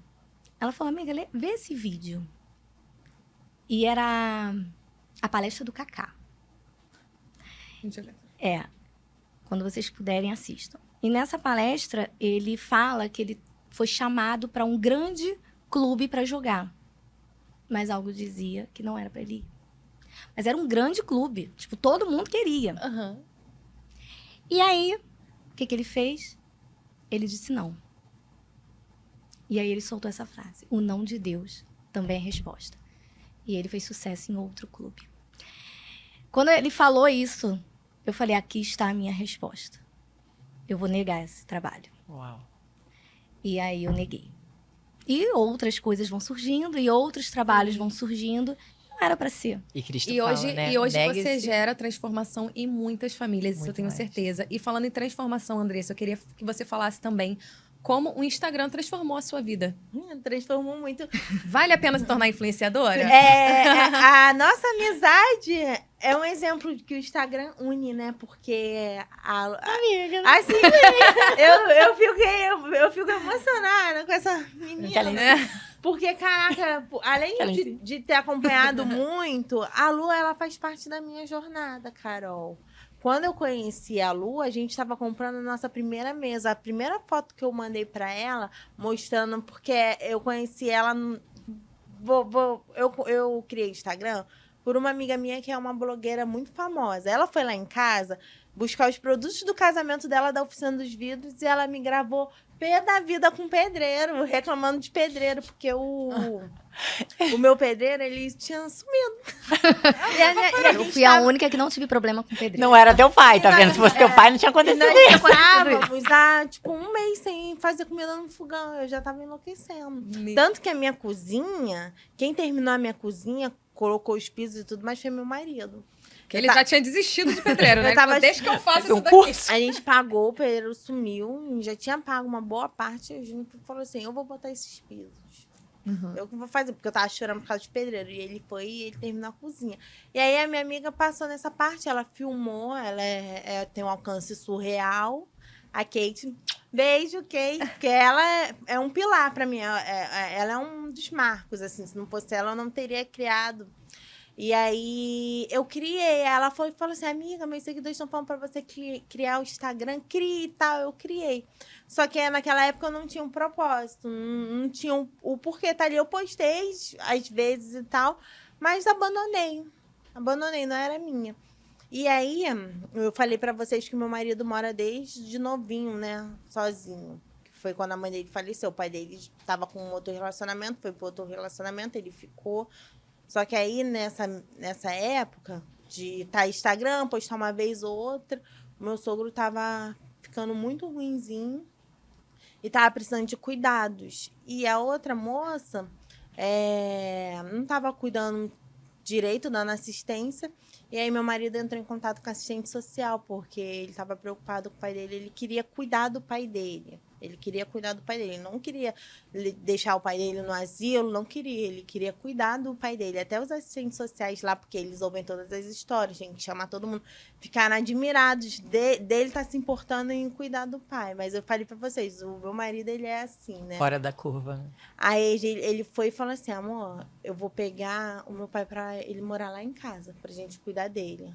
Ela falou, amiga, vê esse vídeo. E era a palestra do Kaká. Quando vocês puderem, assistam. E nessa palestra, ele fala que ele foi chamado para um grande clube para jogar. Mas algo dizia que não era para ele ir. Mas era um grande clube. Tipo, todo mundo queria. Uhum. E aí, o que ele fez? Ele disse não. E aí ele soltou essa frase: o não de Deus também é resposta. E ele fez sucesso em outro clube. Quando ele falou isso, eu falei: aqui está a minha resposta. Eu vou negar esse trabalho. Uau. E aí eu neguei. E outras coisas vão surgindo, e outros trabalhos vão surgindo. Não era para ser. E Cristo E fala, hoje, né? e hoje você Negue-se. gera transformação em muitas famílias, isso eu Muito tenho mais. certeza. E falando em transformação, Andressa, eu queria que você falasse também como o Instagram transformou a sua vida. Transformou muito. Vale a pena se tornar influenciadora? A nossa amizade é um exemplo que o Instagram une, né? Porque Amiga. assim, eu fico emocionada com essa menina. Porque, caraca, além de ter acompanhado muito, a Lu, ela faz parte da minha jornada, Carol. Quando eu conheci a Lu, a gente estava comprando a nossa primeira mesa. A primeira foto que eu mandei para ela, mostrando, porque eu conheci ela. Eu criei Instagram por uma amiga minha que é uma blogueira muito famosa. Ela foi lá em casa buscar os produtos do casamento dela da Oficina dos Vidros e ela me gravou pé da vida com pedreiro, reclamando de pedreiro, porque o meu pedreiro, ele tinha sumido. Eu fui a única que não tive problema com pedreiro. Não era teu pai, tá vendo? Se fosse teu pai, não tinha acontecido Nós isso. estávamos há, tipo, um mês sem fazer comida no fogão. Eu já tava enlouquecendo. Tanto que a minha cozinha, quem terminou a minha cozinha, colocou os pisos e tudo, mas foi meu marido. Ele já tinha desistido de pedreiro, né? Eu tava- Deixa que eu faça Um isso daqui. curso. A gente pagou, o pedreiro sumiu, já tinha pago uma boa parte. A gente falou assim: eu vou botar esses pisos. Eu que vou fazer, porque eu tava chorando por causa de pedreiro. E ele foi e ele terminou a cozinha. E aí a minha amiga passou nessa parte, ela filmou, ela tem um alcance surreal. A Kate, beijo, Kate, porque ela é um pilar pra mim. Ela é um dos marcos, assim. Se não fosse ela, eu não teria criado. E aí, eu criei. Ela foi e falou assim: amiga, meus seguidores estão falando pra você criar o Instagram. Crie e tal. Eu criei. Só que naquela época eu não tinha um propósito. Não tinha o porquê tá ali. Eu postei, às vezes e tal. Mas abandonei. Abandonei, não era minha. E aí, eu falei pra vocês que meu marido mora desde novinho, né? Sozinho. Foi quando a mãe dele faleceu. O pai dele estava com um outro relacionamento. Foi pro outro relacionamento. Ele ficou... Só que aí, nessa época de estar Instagram, postar uma vez ou outra, o meu sogro tava ficando muito ruinzinho e tava precisando de cuidados. E a outra moça não tava cuidando direito, dando assistência. E aí meu marido entrou em contato com a assistente social, porque ele estava preocupado com o pai dele. Ele queria cuidar do pai dele. Ele queria cuidar do pai dele. Ele não queria deixar o pai dele no asilo, não queria. Ele queria cuidar do pai dele. Até os assistentes sociais lá, porque eles ouvem todas as histórias, tem que chamar todo mundo, ficaram admirados dele estar se importando em cuidar do pai. Mas eu falei pra vocês, o meu marido, ele é assim, né? Fora da curva. Né? Aí ele foi e falou assim: amor, eu vou pegar o meu pai pra ele morar lá em casa, pra gente cuidar dele.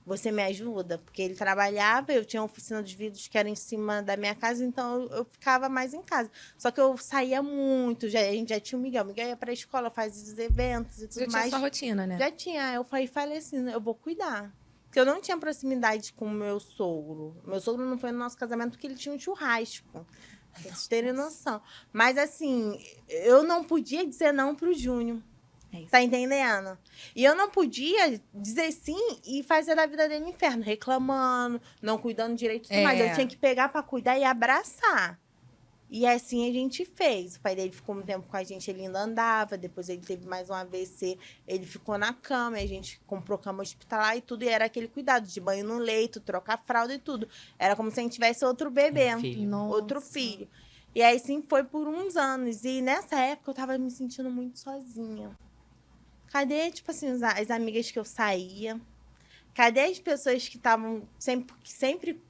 Você me ajuda? Porque ele trabalhava, eu tinha uma oficina dos vidros que era em cima da minha casa, então eu ficava mais em casa. Só que eu saía muito, a gente já tinha o Miguel. O Miguel ia pra escola, fazia os eventos e tudo Já tinha mais. sua rotina, né? Já tinha. Eu falei assim, eu vou cuidar. Porque eu não tinha proximidade com o meu sogro. Meu sogro não foi no nosso casamento porque ele tinha um churrasco. Pra vocês terem noção. Mas assim, eu não podia dizer não pro Júnior. Tá entendendo? E eu não podia dizer sim e fazer da vida dele um inferno, reclamando, não cuidando direito e tudo mais. Eu tinha que pegar pra cuidar e abraçar. E assim a gente fez. O pai dele ficou um tempo com a gente, ele ainda andava. Depois ele teve mais um AVC, ele ficou na cama. A gente comprou cama hospitalar e tudo. E era aquele cuidado de banho no leito, trocar fralda e tudo. Era como se a gente tivesse outro bebê, outro filho. E aí sim foi por uns anos. E nessa época eu tava me sentindo muito sozinha. Cadê, tipo assim, as amigas que eu saía? Cadê as pessoas que estavam sempre...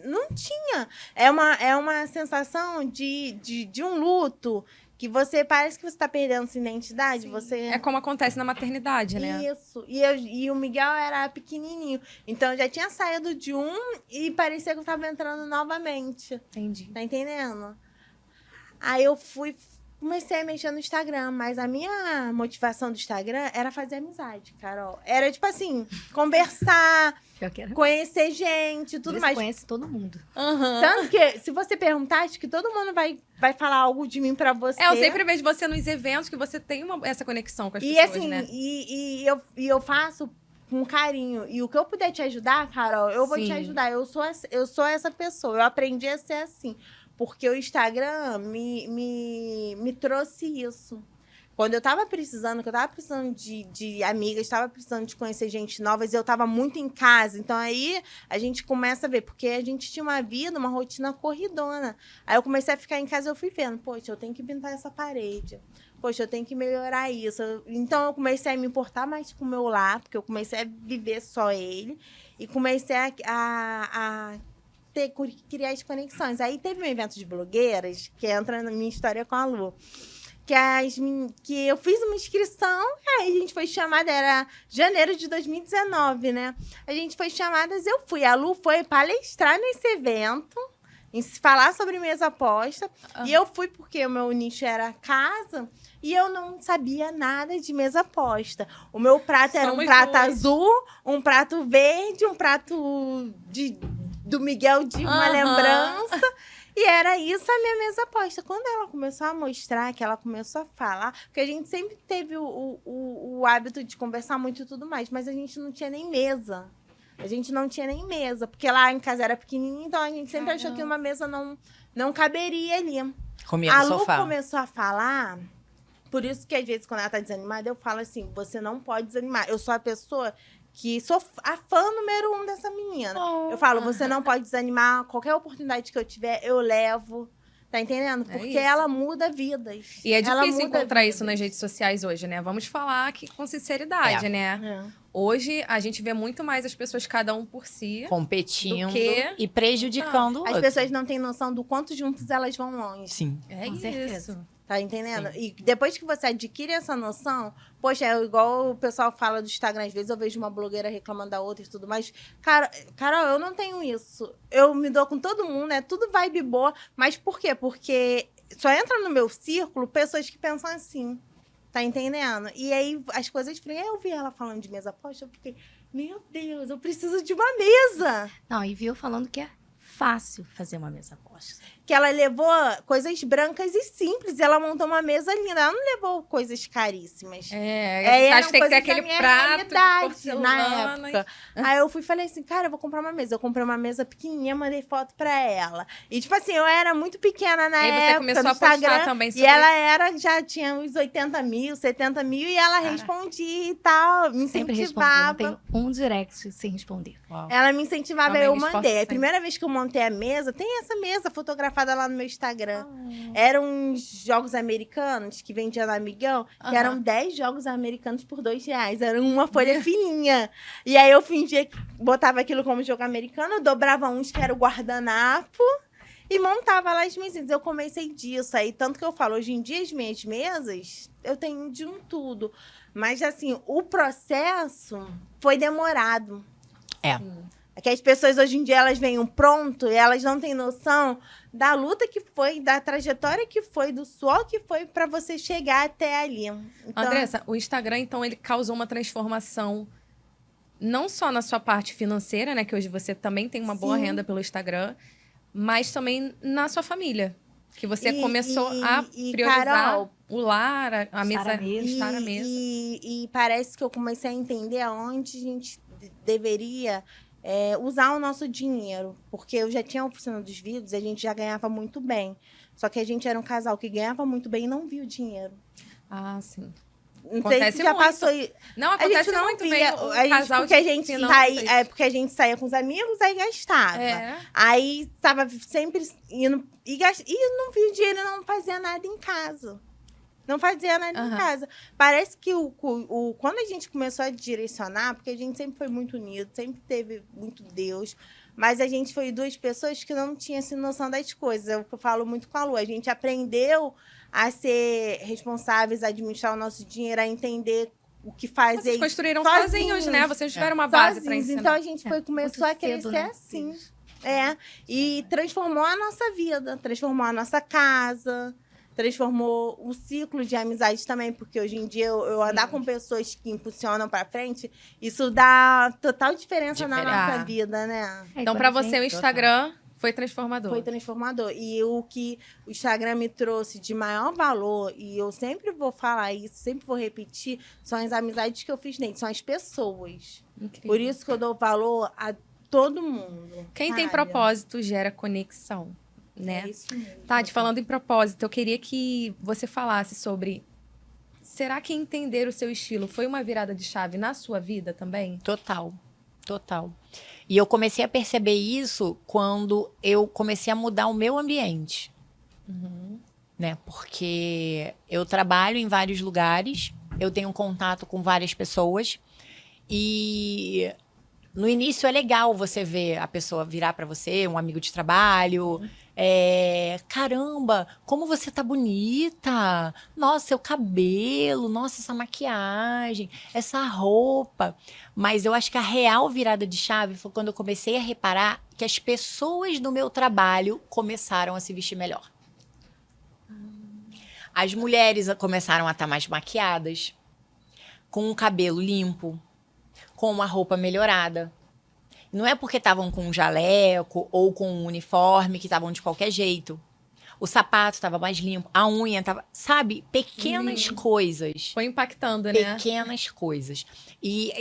Não tinha. É uma sensação de um luto que você parece que você tá perdendo sua identidade. Você... É como acontece na maternidade, né? Isso. E o Miguel era pequenininho. Então, eu já tinha saído de um e parecia que eu tava entrando novamente. Entendi. Tá entendendo? Aí eu fui comecei a mexer no Instagram, mas a minha motivação do Instagram era fazer amizade, Carol. Era, tipo assim, conversar, Eu quero. conhecer gente, tudo mais. Conhece todo mundo. Tanto que, se você perguntar, acho que todo mundo vai falar algo de mim pra você. Eu sempre vejo você nos eventos que você tem essa conexão com as E pessoas, assim, né? eu faço com carinho. E o que eu puder te ajudar, Carol, eu vou te Sim. ajudar. Eu sou essa pessoa. Eu aprendi a ser assim. Porque o Instagram me trouxe isso. Quando eu tava precisando, de amigas, tava precisando de conhecer gente nova, eu tava muito em casa. Então aí a gente começa a ver, porque a gente tinha uma vida, uma rotina corridona. Aí eu comecei a ficar em casa e eu fui vendo, poxa, eu tenho que pintar essa parede. Poxa, eu tenho que melhorar isso. Então eu comecei a me importar mais com o meu lar, porque eu comecei a viver só ele. E comecei a criar as conexões. Aí teve um evento de blogueiras, que entra na minha história com a Lu, que eu fiz uma inscrição, aí a gente foi chamada, era janeiro de 2019, né? A gente foi chamadas, eu fui. A Lu foi palestrar nesse evento, falar sobre mesa aposta, e eu fui porque o meu nicho era casa, e eu não sabia nada de mesa aposta. O meu prato era um prato azul, um prato verde, um prato do Miguel de uma lembrança. E era isso a minha mesa aposta. Quando ela começou a mostrar, que ela começou a falar, porque a gente sempre teve o hábito de conversar muito e tudo mais, mas a gente não tinha nem mesa. A gente não tinha nem mesa, porque lá em casa era pequenininho, então a gente sempre achou que uma mesa não caberia ali. Comia A no Lu sofá. começou a falar, por isso que às vezes quando ela tá desanimada, eu falo assim, você não pode desanimar. Eu sou a pessoa que sou a fã número 1 dessa menina. Eu falo, você não pode desanimar, qualquer oportunidade que eu tiver, eu levo. Tá entendendo? É Porque isso. ela muda vidas. E é Ela difícil muda encontrar vidas. isso nas redes sociais hoje, né? Vamos falar aqui com sinceridade, né? É. Hoje, a gente vê muito mais as pessoas cada um por si. Competindo Do quê? e prejudicando o As outro. pessoas não têm noção do quanto juntos elas vão longe. Sim. É Com isso. certeza. Tá entendendo? E depois que você adquire essa noção, poxa, é igual o pessoal fala do Instagram, às vezes eu vejo uma blogueira reclamando da outra e tudo mais. Carol, eu não tenho isso. Eu me dou com todo mundo, é tudo vibe boa. Mas por quê? Porque só entra no meu círculo pessoas que pensam assim. Tá entendendo? E aí as coisas fluem. Eu vi ela falando de mesa aposta, eu fiquei, meu Deus, eu preciso de uma mesa. Não, e viu falando que é fácil fazer uma mesa aposta. Que ela levou coisas brancas e simples. E ela montou uma mesa linda. Ela não levou coisas caríssimas. É, acho que tem que ter aquele prato de na porcelana. época. Aí eu falei assim, cara, eu vou comprar uma mesa. Eu comprei uma mesa pequenininha, mandei foto pra ela. E tipo assim, eu era muito pequena na E você época começou no a postar Instagram. também E sobre... ela já tinha uns 80 mil, 70 mil. E ela respondia e tal, me Sempre respondi. Eu não incentivava. tenho um direct sem responder. Uau. Ela me incentivava, Também eu me esforço mandei. A sempre. primeira vez que eu montei a mesa, tem essa mesa fotografada lá no meu Instagram. Eram uns jogos americanos que vendia no Amigão, que eram 10 jogos americanos por R$2. Era uma folha fininha. E aí eu fingia que botava aquilo como jogo americano, eu dobrava uns que era o guardanapo e montava lá as mesinhas. Eu comecei disso aí. Tanto que eu falo, hoje em dia as minhas mesas, eu tenho de um tudo. Mas assim, o processo foi demorado. É. É que as pessoas hoje em dia elas veem pronto e elas não têm noção da luta que foi, da trajetória que foi, do suor que foi para você chegar até ali. Então, Andressa, o Instagram, então, ele causou uma transformação não só na sua parte financeira, né? Que hoje você também tem uma boa Sim. renda pelo Instagram, mas também na sua família. Que você começou a priorizar Carol, o lar, a mesa, à mesa. estar à mesa. E parece que eu comecei a entender aonde a gente deveria usar o nosso dinheiro. Porque eu já tinha a oficina dos vidros e a gente já ganhava muito bem. Só que a gente era um casal que ganhava muito bem e não via o dinheiro. Ah, sim. Não sei Acontece se já muito. passou... Não, A acontece gente não muito via, bem o casal porque a de gente finanças. porque a gente saía com os amigos, aí gastava. É. Aí tava sempre indo e não via o dinheiro, não fazia nada em casa. Não fazia nada em Aham. casa. Parece que quando a gente começou a direcionar, porque a gente sempre foi muito unido, sempre teve muito Deus, mas a gente foi duas pessoas que não tinham essa noção das coisas. É o que eu falo muito com a Lu. A gente aprendeu a ser responsáveis, a administrar o nosso dinheiro, a entender o que fazer. Vocês construíram sozinhos. sozinhos, né? Vocês tiveram uma base para Sozinhos. ensinar. Então a gente começou a Muito cedo, crescer né? assim. E transformou a nossa vida, transformou a nossa casa. transformou o ciclo de amizade também, porque hoje em dia eu andar com pessoas que impulsionam pra frente, isso dá total diferença na Diferença. nossa vida, né? Então, pra você, o Instagram foi transformador. Foi transformador. E o que o Instagram me trouxe de maior valor, e eu sempre vou falar isso, sempre vou repetir, são as amizades que eu fiz nele, são as pessoas. Incrível. Por isso que eu dou valor a todo mundo. Quem tem sabe? propósito gera conexão, né? É isso mesmo. Tati, falando em propósito, eu queria que você falasse sobre... Será que entender o seu estilo foi uma virada de chave na sua vida também? Total, total. E eu comecei a perceber isso quando eu comecei a mudar o meu ambiente, né? Porque eu trabalho em vários lugares, eu tenho contato com várias pessoas e no início é legal você ver a pessoa virar pra você, um amigo de trabalho, caramba, como você tá bonita, nossa, seu cabelo, nossa, essa maquiagem, essa roupa. Mas eu acho que a real virada de chave foi quando eu comecei a reparar que as pessoas do meu trabalho começaram a se vestir melhor. As mulheres começaram a estar mais maquiadas, com o cabelo limpo, com uma roupa melhorada. Não é porque estavam com um jaleco ou com um uniforme que estavam de qualquer jeito. O sapato estava mais limpo, a unha estava... Sabe? Pequenas coisas. Foi impactando, né? Pequenas coisas. E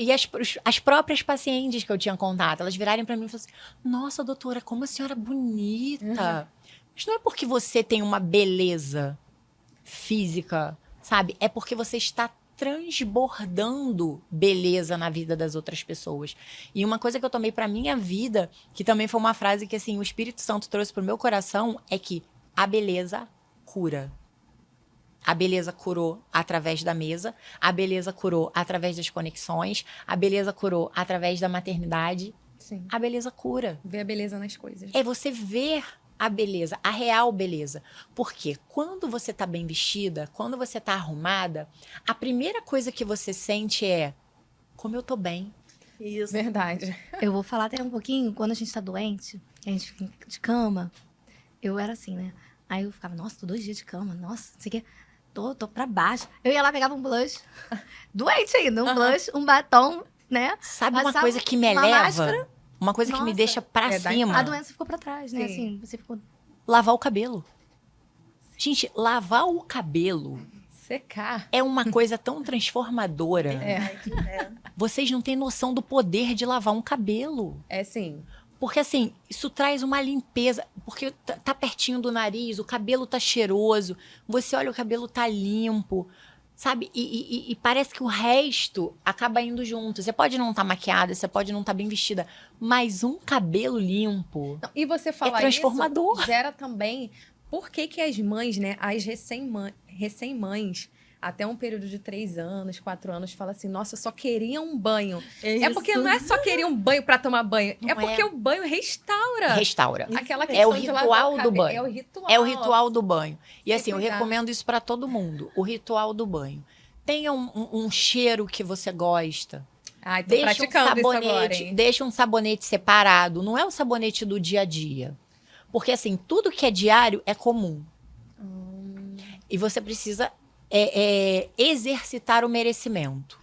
as próprias pacientes que eu tinha contato, elas virarem para mim e falaram assim, nossa, doutora, como a senhora é bonita. Mas não é porque você tem uma beleza física, sabe? É porque você está transbordando beleza na vida das outras pessoas. E uma coisa que eu tomei pra minha vida, que também foi uma frase que assim, o Espírito Santo trouxe pro meu coração, é que a beleza cura. A beleza curou através da mesa, a beleza curou através das conexões, a beleza curou através da maternidade. Sim. A beleza cura. Ver a beleza nas coisas. É você ver a beleza, a real beleza. Porque quando você tá bem vestida, quando você tá arrumada, a primeira coisa que você sente é como eu tô bem. Isso. Verdade. Eu vou falar até um pouquinho, quando a gente tá doente, a gente fica de cama, eu era assim, né? Aí eu ficava, nossa, tô 2 dias de cama, nossa, não sei o quê. Tô pra baixo. Eu ia lá, pegava um blush, doente ainda, um blush, um batom, né? Sabe uma Passava coisa que me uma eleva? máscara. Uma coisa que me Nossa, deixa pra cima? A doença ficou pra trás, né? Sim. Assim, você ficou... Lavar o cabelo. Gente, lavar o cabelo Secar. é uma coisa tão transformadora. É. Vocês não têm noção do poder de lavar um cabelo. É sim. Porque, assim, isso traz uma limpeza. Porque tá pertinho do nariz, o cabelo tá cheiroso. Você olha, o cabelo tá limpo. Sabe? E parece que o resto acaba indo junto. Você pode não estar maquiada, você pode não estar bem vestida. Mas um cabelo limpo Não, e você falar transformador. isso gera também... Por que que as mães, né? As recém-mães, até um período de 3 anos, 4 anos, falam assim, nossa, eu só queria um banho. É porque não é só querer um banho pra tomar banho. Não É porque é. o banho restaura. Restaura. Aquela É o questão de lavar ritual o do cabelo. banho. É o ritual. É o ritual do banho. E Se assim, eu cuidar. recomendo isso pra todo mundo. O ritual do banho. Tenha um cheiro que você gosta. Ai, tô Deixa um praticando isso agora, sabonete, hein? deixa um sabonete separado. Não é o sabonete do dia a dia. Porque assim, tudo que é diário é comum. E você precisa exercitar o merecimento.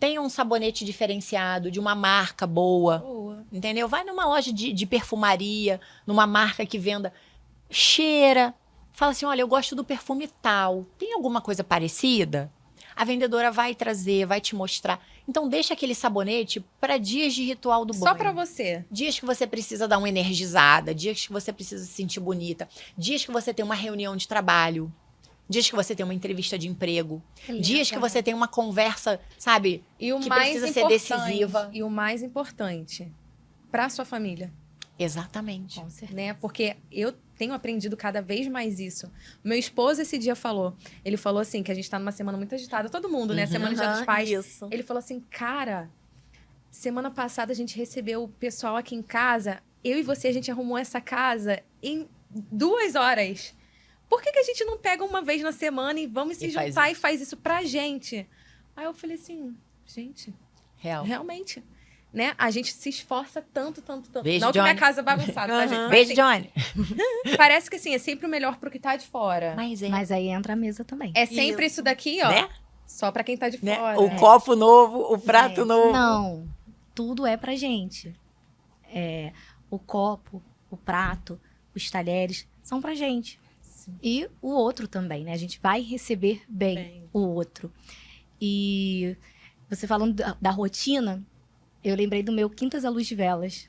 Tenha um sabonete diferenciado, de uma marca boa. Boa. Entendeu? Vai numa loja de perfumaria, numa marca que venda. Cheira. Fala assim, olha, eu gosto do perfume tal. Tem alguma coisa parecida? A vendedora vai trazer, vai te mostrar. Então, deixa aquele sabonete para dias de ritual do banho. Só pra você. Dias que você precisa dar uma energizada, dias que você precisa se sentir bonita, dias que você tem uma reunião de trabalho, dias que você tem uma entrevista de emprego, dias que você tem uma conversa, sabe, E o que mais precisa ser importante, decisiva. E o mais importante, pra sua família. Exatamente. Com certeza. Né? Porque eu tenho aprendido cada vez mais isso. Meu esposo esse dia falou, ele falou assim, que a gente tá numa semana muito agitada, todo mundo, né? Semana de Dia dos Pais. Isso. Ele falou assim, cara, semana passada a gente recebeu o pessoal aqui em casa, eu e você, a gente arrumou essa casa em 2 horas. Por que a gente não pega uma vez na semana e vamos se E faz juntar e faz isso pra gente? Aí eu falei assim, gente, Real. realmente. né? A gente se esforça tanto, tanto, tanto. Beijo, Não que minha Johnny. casa é bagunçada, tá, gente? Mas, Beijo, assim, Johnny. parece que, assim, é sempre o melhor pro que tá de fora. Mas é, Mas aí entra a mesa também. É sempre isso daqui, ó. né? Só pra quem tá de Né? fora. O copo novo, o prato novo. Não, tudo é pra gente. O copo, o prato, os talheres são pra gente. E o outro também, né? A gente vai receber bem o outro. E você falando da rotina, eu lembrei do meu Quintas à Luz de Velas.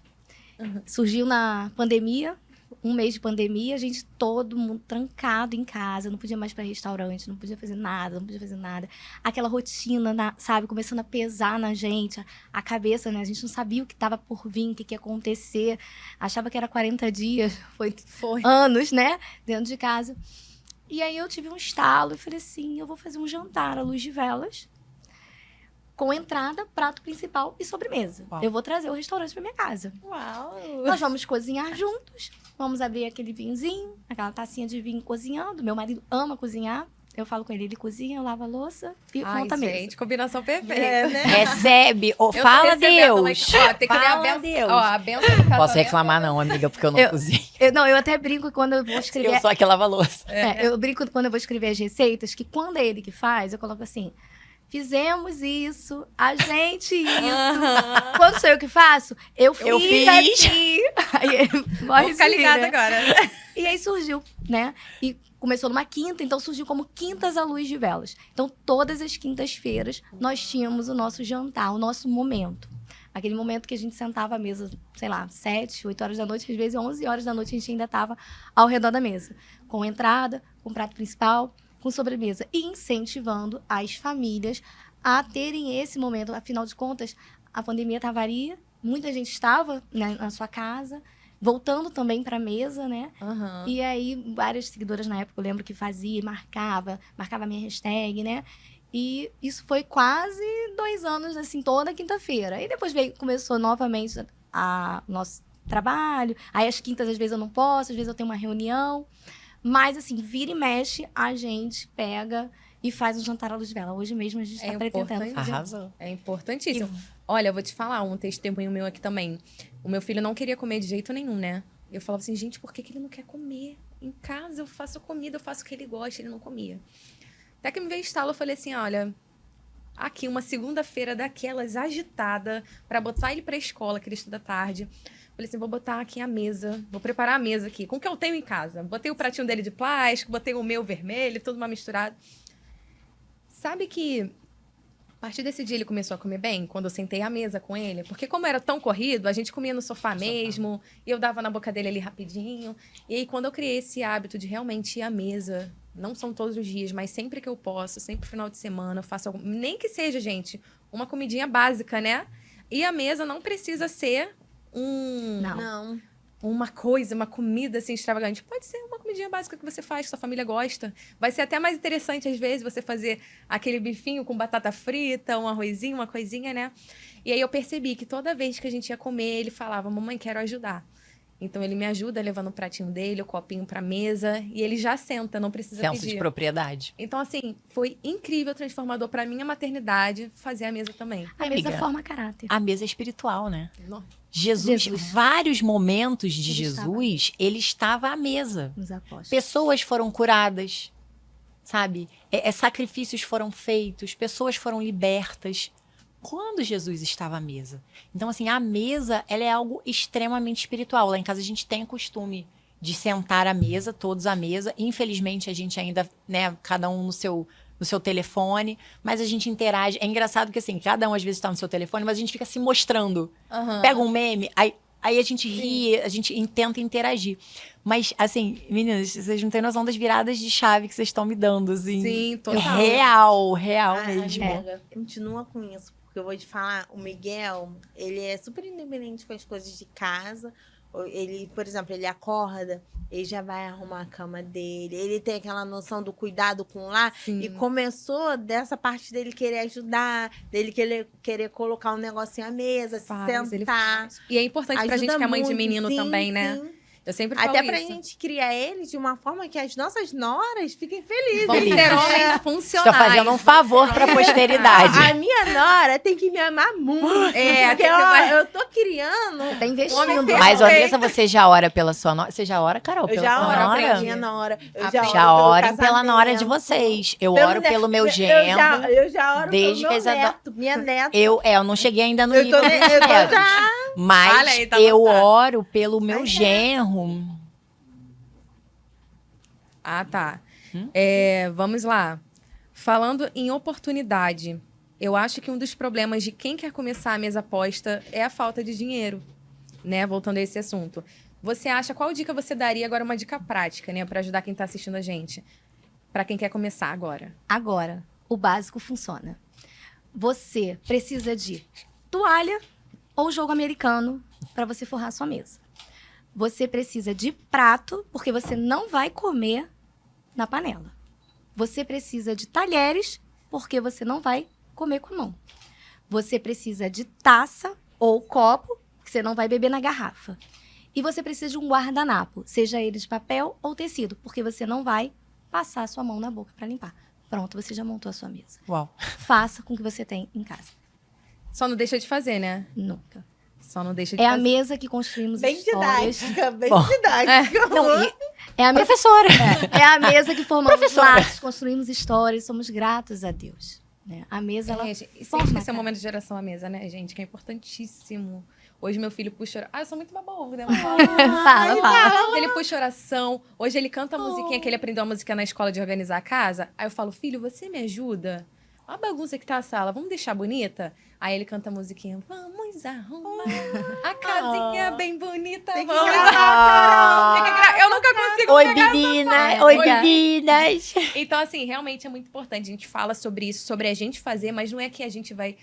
Surgiu na pandemia, 1 mês de pandemia, a gente todo mundo trancado em casa, não podia mais para restaurante, não podia fazer nada, não podia fazer nada. Aquela rotina, sabe, começando a pesar na gente, a cabeça, né? A gente não sabia o que estava por vir, o que ia acontecer. Achava que era 40 dias, foi anos, né? Dentro de casa. E aí eu tive um estalo e falei assim, eu vou fazer um jantar à luz de velas, com entrada, prato principal e sobremesa. Uau. Eu vou trazer o restaurante para minha casa. Uau! Nós vamos cozinhar juntos, vamos abrir aquele vinhozinho, aquela tacinha de vinho cozinhando. Meu marido ama cozinhar. Eu falo com ele, ele cozinha, eu lavo a louça e Ai, monta a mesa. gente, combinação perfeita. Né? Recebe, Eu tô fala recebendo, mas, Deus. ó, tem que ver a Fala benção. Deus. Ó, a benção do casamento. Posso reclamar não, amiga, porque eu não cozinho. Eu até brinco quando eu vou escrever. Eu sou a que lava a louça. Eu brinco quando eu vou escrever as receitas, que quando é ele que faz, eu coloco assim: fizemos isso, a gente isso. Quando sou eu que faço, eu fiz. Assim. Aí ele morre Vou ficar de rir, ligada né? agora. E aí surgiu, né? E começou numa quinta, então surgiu como Quintas à Luz de Velas. Então, todas as quintas-feiras, nós tínhamos o nosso jantar, o nosso momento. Aquele momento que a gente sentava à mesa, sei lá, 7, 8 horas da noite, às vezes 11 horas da noite a gente ainda estava ao redor da mesa. Com entrada, com prato principal, com sobremesa. E incentivando as famílias a terem esse momento. Afinal de contas, a pandemia estava ali, muita gente estava, né, na sua casa, voltando também para a mesa, né? Uhum. E aí, várias seguidoras na época, eu lembro que fazia, marcava a minha hashtag, né? E isso foi quase 2 anos, assim, toda quinta-feira. E depois começou novamente o nosso trabalho. Aí, às quintas, às vezes eu não posso, às vezes eu tenho uma reunião. Mas, assim, vira e mexe, a gente pega e faz um jantar à luz de vela. Hoje mesmo a gente está pretendendo importante. fazer. Arrasou. É importantíssimo. Olha, eu vou te falar um testemunho meu aqui também. O meu filho não queria comer de jeito nenhum, né? Eu falava assim, gente, por que ele não quer comer? Em casa eu faço comida, eu faço o que ele gosta, ele não comia. Até que me veio estalo, eu falei assim, olha, aqui uma segunda-feira daquelas agitada para botar ele pra escola, que ele estuda tarde. Falei assim, vou botar aqui a mesa, vou preparar a mesa aqui, com o que eu tenho em casa. Botei o pratinho dele de plástico, botei o meu vermelho, tudo uma misturado. Sabe que a partir desse dia ele começou a comer bem, quando eu sentei à mesa com ele? Porque como era tão corrido, a gente comia no sofá mesmo, e eu dava na boca dele ali rapidinho. E aí, quando eu criei esse hábito de realmente ir à mesa, não são todos os dias, mas sempre que eu posso, sempre final de semana, eu faço algum... Nem que seja, gente, uma comidinha básica, né? E a mesa não precisa ser Não. uma coisa, uma comida assim extravagante. Pode ser uma comidinha básica que você faz, que sua família gosta. Vai ser até mais interessante, às vezes, você fazer aquele bifinho com batata frita, um arrozinho, uma coisinha, né? E aí eu percebi que toda vez que a gente ia comer, ele falava, mamãe, quero ajudar. Então ele me ajuda levando o pratinho dele, o copinho pra mesa, e ele já senta, não precisa Senso pedir. de propriedade. Então, assim, foi incrível, transformador pra minha maternidade fazer a mesa também. A mesa Amiga, forma caráter. A mesa é espiritual, né? No- Jesus, Jesus. vários momentos de Ele Jesus, ele estava à mesa. Nos apóstolos. Pessoas foram curadas, sabe? Sacrifícios foram feitos, pessoas foram libertas. Quando Jesus estava à mesa. Então, assim, a mesa, ela é algo extremamente espiritual. Lá em casa a gente tem o costume de sentar à mesa, todos à mesa. Infelizmente, a gente ainda, né, cada um no seu telefone, mas a gente interage. É engraçado que, assim, cada um às vezes está no seu telefone, mas a gente fica se mostrando. Aham. Pega um meme, aí a gente ri, a gente tenta interagir. Mas, assim, meninas, vocês não têm noção das viradas de chave que vocês estão me dando, assim. Sim, É total. real mesmo. Amiga, continua com isso, porque eu vou te falar, o Miguel, ele é super independente com as coisas de casa. Ele, por exemplo, ele acorda, ele já vai arrumar a cama dele, ele tem aquela noção do cuidado com o lar. Sim. E começou dessa parte dele querer ajudar, dele querer colocar um negocinho à mesa, Faz, ele sentar. faz. E é importante pra gente que é mãe de menino também, né? Sim. Eu sempre falo Até pra isso. gente criar eles de uma forma que as nossas noras fiquem felizes. Vão ser homens funcionais. Estou fazendo um favor para a posteridade. A minha nora tem que me amar muito. É, porque tem que amar. eu tô criando. Tá investindo. Mas, Vanessa, você já ora pela sua nora? Você já ora, Carol, Eu pela já sua oro pela nora? minha nora. Eu Aprendi. Já oro orem pelo pela nora de casamento. vocês. Eu oro pelo meu genro. Eu já oro desde pelo que meu eles neto, minha neta. Eu não cheguei ainda no Eu nível tô dos já... netos. Mas Olha aí, tá eu avançado. oro pelo meu genro. Ah, tá. Vamos lá. Falando em oportunidade, eu acho que um dos problemas de quem quer começar a mesa aposta é a falta de dinheiro, né? Voltando a esse assunto. Você acha, qual dica você daria agora, uma dica prática, né? Pra ajudar quem tá assistindo a gente? Pra quem quer começar agora. Agora, o básico funciona. Você precisa de toalha ou jogo americano para você forrar a sua mesa. Você precisa de prato, porque você não vai comer na panela. Você precisa de talheres, porque você não vai comer com a mão. Você precisa de taça ou copo, que você não vai beber na garrafa. E você precisa de um guardanapo, seja ele de papel ou tecido, porque você não vai passar a sua mão na boca para limpar. Pronto, você já montou a sua mesa. Uau. Faça com o que você tem em casa. Só não deixa de fazer, né? Nunca. Só não deixa de É a fazer. mesa que construímos Bem histórias. didática, bem Bom. didática. Não, e- É a mesa, professora. é a mesa que formamos Professora. laços, construímos histórias, somos gratos a Deus. Né? A mesa, ela Gente, e forma, sempre esse é um cara. momento de geração à mesa, né, gente? Que é importantíssimo. Hoje meu filho puxa... eu sou muito babaúva, né? Fala. Ele puxa oração. Hoje ele canta a musiquinha que ele aprendeu a música na escola de organizar a casa. Aí eu falo, filho, você me ajuda? Olha a bagunça que tá a sala, vamos deixar bonita? Aí ele canta a musiquinha, vamos arrumar a casinha bem bonita. Tem que vamos gravar, arrumar." Tem que gravar. Eu nunca consigo Oi, pegar essa menina. parte. Oi, meninas. Então, assim, realmente é muito importante. A gente fala sobre isso, sobre a gente fazer, mas não é que a gente vai...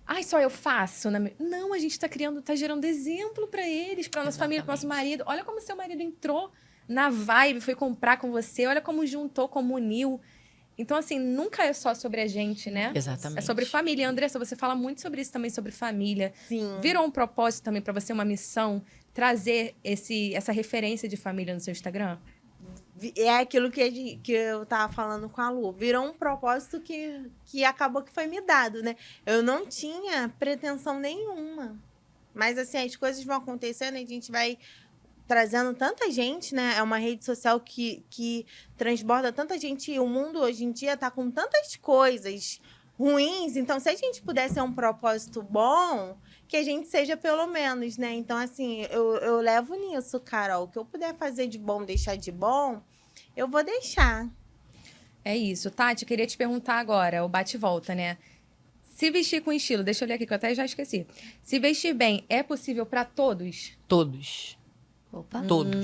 Ai, só eu faço. Não, a gente tá gerando exemplo pra eles, pra nossa família, pro nosso marido. Olha como seu marido entrou na vibe, foi comprar com você. Olha como juntou, como uniu. Então, assim, nunca é só sobre a gente, né? Exatamente. É sobre família. Andressa, você fala muito sobre isso também, sobre família. Sim. Virou um propósito também pra você, uma missão, trazer essa referência de família no seu Instagram? É aquilo que eu tava falando com a Lu. Virou um propósito que acabou que foi me dado, né? Eu não tinha pretensão nenhuma. Mas, assim, as coisas vão acontecendo e a gente vai trazendo tanta gente, né? É uma rede social que transborda tanta gente. E o mundo, hoje em dia, tá com tantas coisas ruins. Então, se a gente puder ser um propósito bom, que a gente seja pelo menos, né? Então, assim, eu levo nisso, Carol. O que eu puder fazer de bom, deixar de bom, eu vou deixar. É isso. Tati, eu queria te perguntar agora, o bate e volta, né? Se vestir com estilo, deixa eu ler aqui que eu até já esqueci. Se vestir bem é possível pra todos? Todos. Opa. Todos.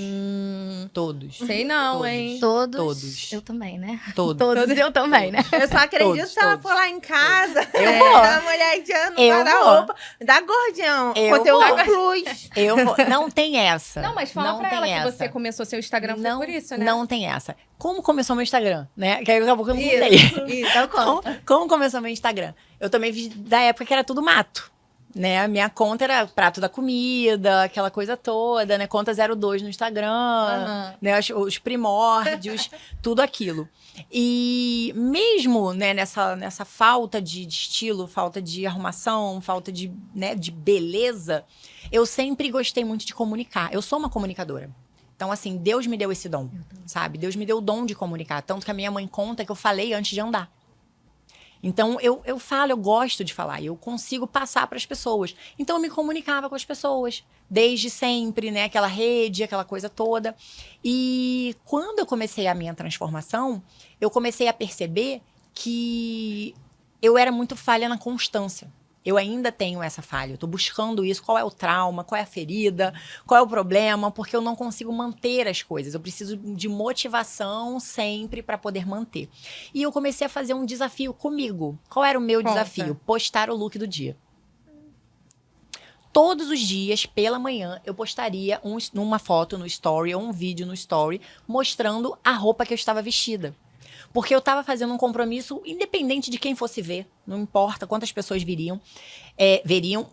Todos. Sei não, Todos. hein? Todos. Todos. Eu também, né? Todos. Todos eu também, né? Eu só acredito Todos, se ela todos. for lá em casa, Eu vou. dar uma olhadinha no Eu guarda-roupa, dá gordião, Eu conteúdo vou. plus. Não tem essa. Não, mas fala Não pra tem ela essa. que você começou seu Instagram não, foi por isso, né? Não tem essa. Como começou meu Instagram, né? Que aí daqui a pouco eu não Isso, mudei. isso. Então, conta. Como começou meu Instagram? Eu também vi da época que era tudo mato. Né? A minha conta era prato da comida, aquela coisa toda, né? Conta 02 no Instagram, Aham. né? Os primórdios, tudo aquilo. E mesmo, né, nessa falta de estilo, falta de arrumação, falta de, né, de beleza, eu sempre gostei muito de comunicar. Eu sou uma comunicadora. Então, assim, Deus me deu esse dom, sabe? Deus me deu o dom de comunicar. Tanto que a minha mãe conta que eu falei antes de andar. Então, eu falo, eu gosto de falar, eu consigo passar para as pessoas. Então, eu me comunicava com as pessoas, desde sempre, né? Aquela rede, aquela coisa toda. E quando eu comecei a minha transformação, eu comecei a perceber que eu era muito falha na constância. Eu ainda tenho essa falha, eu tô buscando isso, qual é o trauma, qual é a ferida, qual é o problema, porque eu não consigo manter as coisas. Eu preciso de motivação sempre para poder manter. E eu comecei a fazer um desafio comigo. Qual era o meu Conta. desafio? Postar o look do dia. Todos os dias, pela manhã, eu postaria uma foto no story ou um vídeo no story mostrando a roupa que eu estava vestida. Porque eu tava fazendo um compromisso independente de quem fosse ver. Não importa quantas pessoas veriam,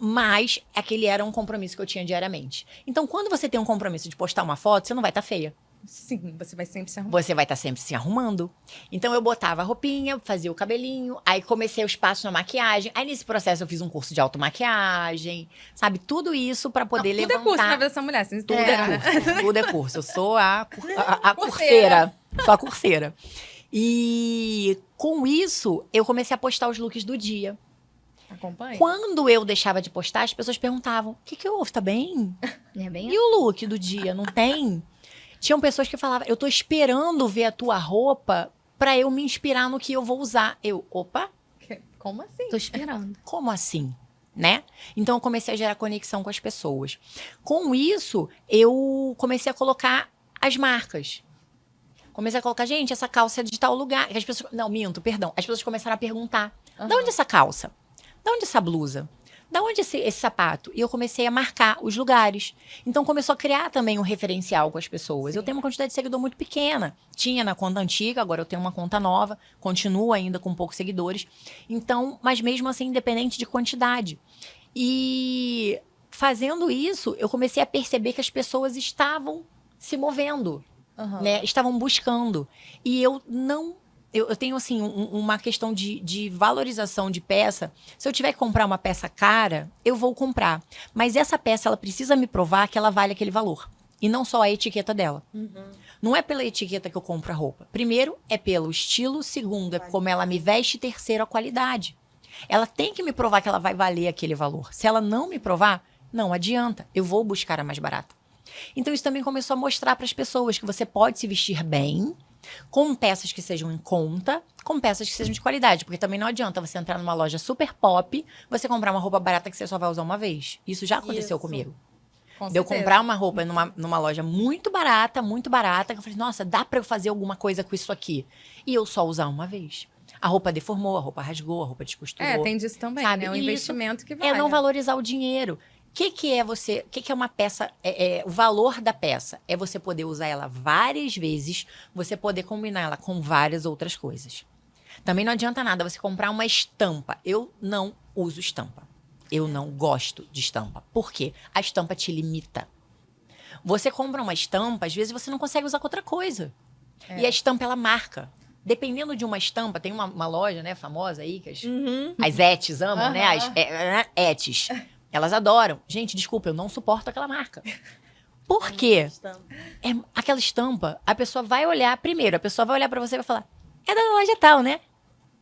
mas aquele era um compromisso que eu tinha diariamente. Então, quando você tem um compromisso de postar uma foto, você não vai estar feia. Sim, você vai sempre se arrumar. Você vai estar sempre se arrumando. Então, eu botava a roupinha, fazia o cabelinho, aí comecei os passos na maquiagem. Aí, nesse processo, eu fiz um curso de automaquiagem, sabe? Tudo isso pra poder Tudo levantar. é curso na vida dessa mulher, assim, Tudo é curso, tudo é curso. Eu sou a curseira. Curseira. Sou a curseira. E com isso, eu comecei a postar os looks do dia. Acompanha. Quando eu deixava de postar, as pessoas perguntavam: o que houve? Tá bem? É bem E o look do dia? Não tem? Tinham pessoas que falavam: eu tô esperando ver a tua roupa pra eu me inspirar no que eu vou usar. Opa, Como assim? Tô esperando. como assim? Né? Então eu comecei a gerar conexão com as pessoas. Com isso, eu comecei a colocar as marcas. Comecei a colocar, gente, essa calça é de tal lugar. E as pessoas, não, minto, perdão. As pessoas começaram a perguntar: de onde é essa calça? De onde é essa blusa? De onde é esse sapato? E eu comecei a marcar os lugares. Então começou a criar também um referencial com as pessoas. Sim. Eu tenho uma quantidade de seguidor muito pequena. Tinha na conta antiga, agora eu tenho uma conta nova. Continuo ainda com poucos seguidores. Então, mas mesmo assim, independente de quantidade. E fazendo isso, eu comecei a perceber que as pessoas estavam se movendo. Né, estavam buscando. E eu não... Eu tenho, assim, uma questão de valorização de peça. Se eu tiver que comprar uma peça cara, eu vou comprar. Mas essa peça, ela precisa me provar que ela vale aquele valor. E não só a etiqueta dela. Não é pela etiqueta que eu compro a roupa. Primeiro, é pelo estilo. Segundo, é como ela me veste. Terceiro, a qualidade. Ela tem que me provar que ela vai valer aquele valor. Se ela não me provar, não adianta. Eu vou buscar a mais barata. Então, isso também começou a mostrar para as pessoas que você pode se vestir bem, com peças que sejam em conta, com peças que sejam de qualidade. Porque também não adianta você entrar numa loja super pop, você comprar uma roupa barata que você só vai usar uma vez. Isso já aconteceu comigo. De eu comprar uma roupa numa loja muito barata, que eu falei, nossa, dá para eu fazer alguma coisa com isso aqui. E eu só usar uma vez. A roupa deformou, a roupa rasgou, a roupa descosturou. Tem disso também, sabe? né? Um E investimento que vale. É não valorizar o dinheiro. O que é uma peça? O valor da peça é você poder usar ela várias vezes, você poder combinar ela com várias outras coisas. Também não adianta nada você comprar uma estampa. Eu não uso estampa. Eu não gosto de estampa. Por quê? A estampa te limita. Você compra uma estampa, às vezes você não consegue usar com outra coisa. E a estampa, ela marca. Dependendo de uma estampa, tem uma loja, né, famosa aí, que as etes amam, né? As etes. Elas adoram. Gente, desculpa, eu não suporto aquela marca. Por quê? Aquela estampa, a pessoa vai olhar, primeiro, a pessoa vai olhar pra você e vai falar, é da loja tal, né?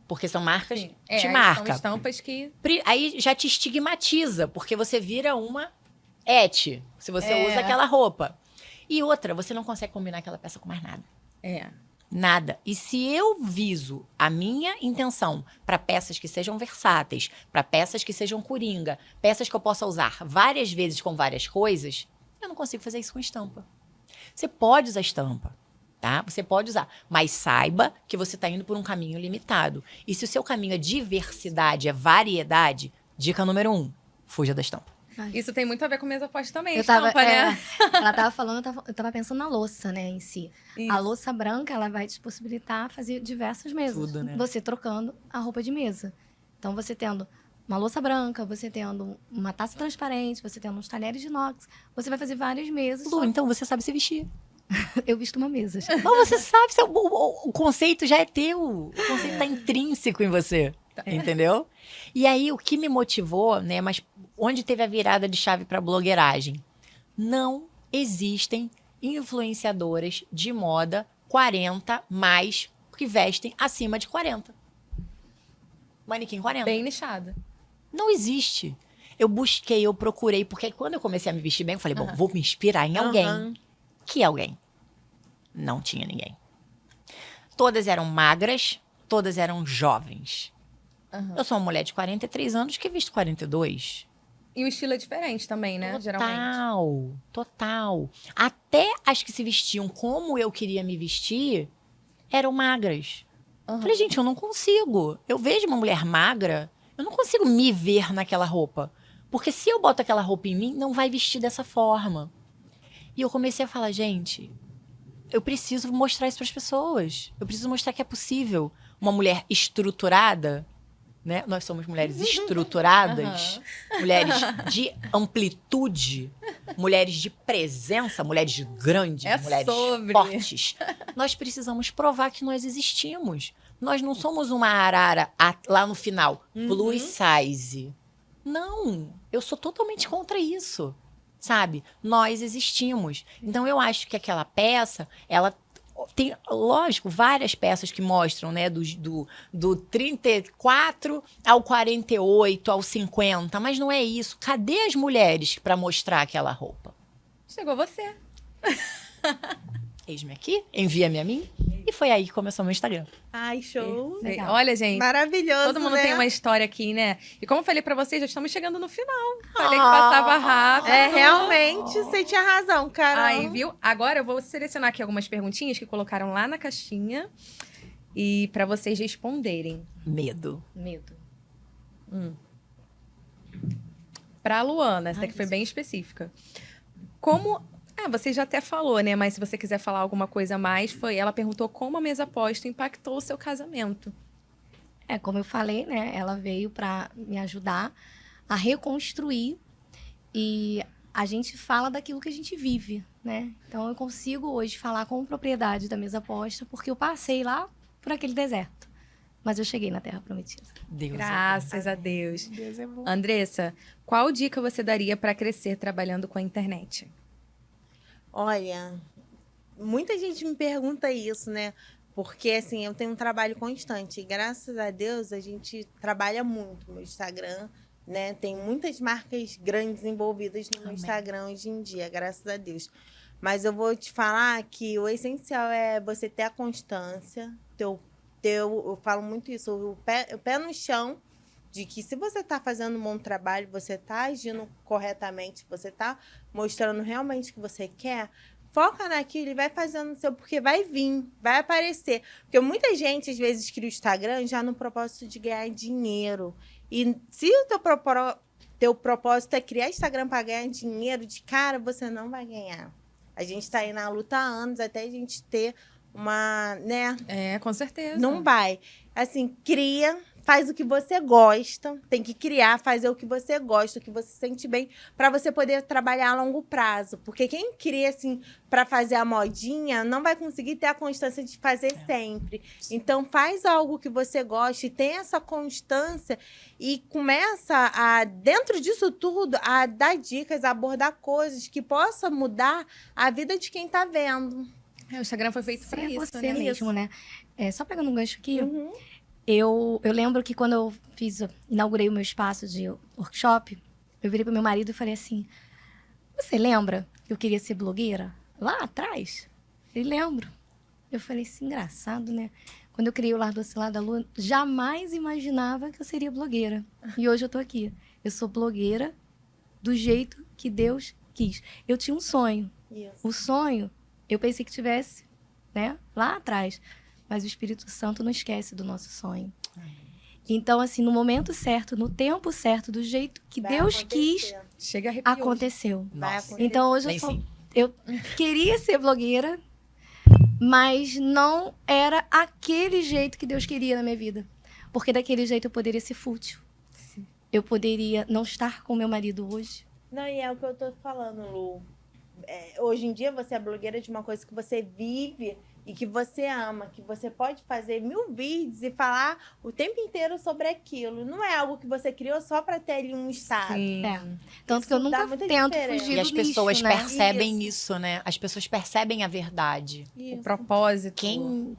Porque são marcas, te marca. São estampas que... Aí já te estigmatiza, porque você vira uma ete, se você usa aquela roupa. E outra, você não consegue combinar aquela peça com mais nada. Nada. E se eu viso a minha intenção para peças que sejam versáteis, para peças que sejam coringa, peças que eu possa usar várias vezes com várias coisas, eu não consigo fazer isso com estampa. Você pode usar estampa, tá? Você pode usar, mas saiba que você está indo por um caminho limitado. E se o seu caminho é diversidade, é variedade, dica número 1, fuja da estampa. Isso tem muito a ver com minhas apostas também, Eu tava, estampa, né? ela tava falando, eu tava pensando na louça, né, em si. Isso. A louça branca, ela vai te possibilitar fazer diversas mesas. Tudo, né? Você trocando a roupa de mesa. Então, você tendo uma louça branca, você tendo uma taça transparente, você tendo uns talheres de inox, você vai fazer várias mesas. Lu, então você sabe se vestir. Eu visto uma mesa. Não, você sabe, o conceito já é teu. O conceito tá intrínseco em você. Entendeu? E aí, o que me motivou, né? Mas onde teve a virada de chave para blogueiragem? Não existem influenciadoras de moda 40 mais que vestem acima de 40. Manequim 40. Bem nichada. Não existe. Eu busquei, eu procurei, porque quando eu comecei a me vestir bem, eu falei, bom, vou me inspirar em alguém. Que alguém? Não tinha ninguém. Todas eram magras, todas eram jovens. Eu sou uma mulher de 43 anos que visto 42. E o estilo é diferente também, né? Geralmente. Total. Até as que se vestiam como eu queria me vestir eram magras. Falei, gente, eu não consigo. Eu vejo uma mulher magra, eu não consigo me ver naquela roupa. Porque se eu boto aquela roupa em mim, não vai vestir dessa forma. E eu comecei a falar, gente, eu preciso mostrar isso para as pessoas. Eu preciso mostrar que é possível. Uma mulher estruturada, né? Nós somos mulheres estruturadas, mulheres de amplitude, mulheres de presença, mulheres grandes, É mulheres sobre. fortes. Nós precisamos provar que nós existimos. Nós não somos uma arara lá no final, plus size. Não, eu sou totalmente contra isso, sabe? Nós existimos. Então, eu acho que aquela peça, ela tem, lógico, várias peças que mostram, né? Do 34 ao 48, ao 50. Mas não é isso. Cadê as mulheres para mostrar aquela roupa? Chegou você. Eis-me aqui, envia-me a mim. E foi aí que começou meu Instagram. Ai, show. Legal. Olha, gente. Maravilhoso, Todo mundo né? tem uma história aqui, né? E como eu falei pra vocês, já estamos chegando no final. Falei que passava rápido. É, realmente, você tinha razão, cara. Aí, viu? Agora eu vou selecionar aqui algumas perguntinhas que colocaram lá na caixinha e pra vocês responderem. Medo. Medo. Pra Luana, essa daqui foi bem específica. Como... Ah, você já até falou, né? Mas se você quiser falar alguma coisa a mais, ela perguntou como a mesa posta impactou o seu casamento. Como eu falei, né? Ela veio para me ajudar a reconstruir e a gente fala daquilo que a gente vive, né? Então eu consigo hoje falar com propriedade da mesa posta porque eu passei lá por aquele deserto, mas eu cheguei na Terra Prometida. Deus Graças a Deus. Deus é bom. Andressa, qual dica você daria para crescer trabalhando com a internet? Olha, muita gente me pergunta isso, né? Porque, assim, eu tenho um trabalho constante. E, graças a Deus, a gente trabalha muito no Instagram, né? Tem muitas marcas grandes envolvidas no meu Amém. Instagram hoje em dia, graças a Deus. Mas eu vou te falar que o essencial é você ter a constância, eu falo muito isso, o pé no chão, de que se você está fazendo um bom trabalho, você está agindo corretamente, você está mostrando realmente o que você quer, foca naquilo e vai fazendo o seu, porque vai vir, vai aparecer. Porque muita gente, às vezes, cria o Instagram já no propósito de ganhar dinheiro. E se o teu propósito é criar Instagram para ganhar dinheiro, de cara, você não vai ganhar. A gente está aí na luta há anos até a gente ter uma, né? Com certeza. Não vai. Assim, cria, faz o que você gosta, tem que criar, fazer o que você gosta, o que você sente bem, para você poder trabalhar a longo prazo. Porque quem cria, assim, para fazer a modinha, não vai conseguir ter a constância de fazer sempre. Então, faz algo que você gosta e tem essa constância e começa a, dentro disso tudo, a dar dicas, a abordar coisas que possam mudar a vida de quem tá vendo. O Instagram foi feito para Ser isso, você né? mesmo, né? Só pegando um gancho aqui, Uhum. eu lembro que quando eu inaugurei o meu espaço de workshop, eu virei pro meu marido e falei assim, você lembra que eu queria ser blogueira? Lá atrás? Ele lembro. Eu falei assim, engraçado, né? Quando eu criei o Lar Doce Lar da Lua, jamais imaginava que eu seria blogueira. E hoje eu tô aqui. Eu sou blogueira do jeito que Deus quis. Eu tinha um sonho. Isso. O sonho, eu pensei que tivesse, né? Lá atrás. Mas o Espírito Santo não esquece do nosso sonho. Então, assim, no momento certo, no tempo certo, do jeito que Vai Deus acontecer. quis, Chega a arrepiar. aconteceu. Vai Nossa. acontecer. Então, hoje Nem sim. eu queria ser blogueira, mas não era aquele jeito que Deus queria na minha vida. Porque daquele jeito eu poderia ser fútil. Eu poderia não estar com meu marido hoje. Não, e é o que eu tô falando, Lu. Hoje em dia você é blogueira de uma coisa que você vive e que você ama, que você pode fazer 1000 vídeos e falar o tempo inteiro sobre aquilo. Não é algo que você criou só pra ter ali um status. Sim. Tanto que eu Isso dá nunca muita tento diferença. fugir E do as pessoas nicho, né? percebem isso, né? As pessoas percebem a verdade. O propósito.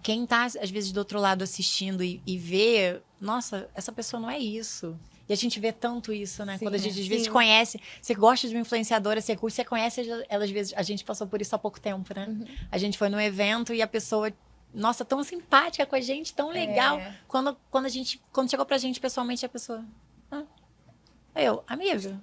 Quem tá, às vezes, do outro lado assistindo e vê, nossa, essa pessoa não é isso. E a gente vê tanto isso, né? Sim, Quando a gente, às vezes, sim. conhece, você gosta de uma influenciadora, você curte, você conhece ela, às vezes, a gente passou por isso há pouco tempo, né? A gente foi num evento e a pessoa, nossa, tão simpática com a gente, tão legal. Quando chegou pra gente pessoalmente, a pessoa... amiga.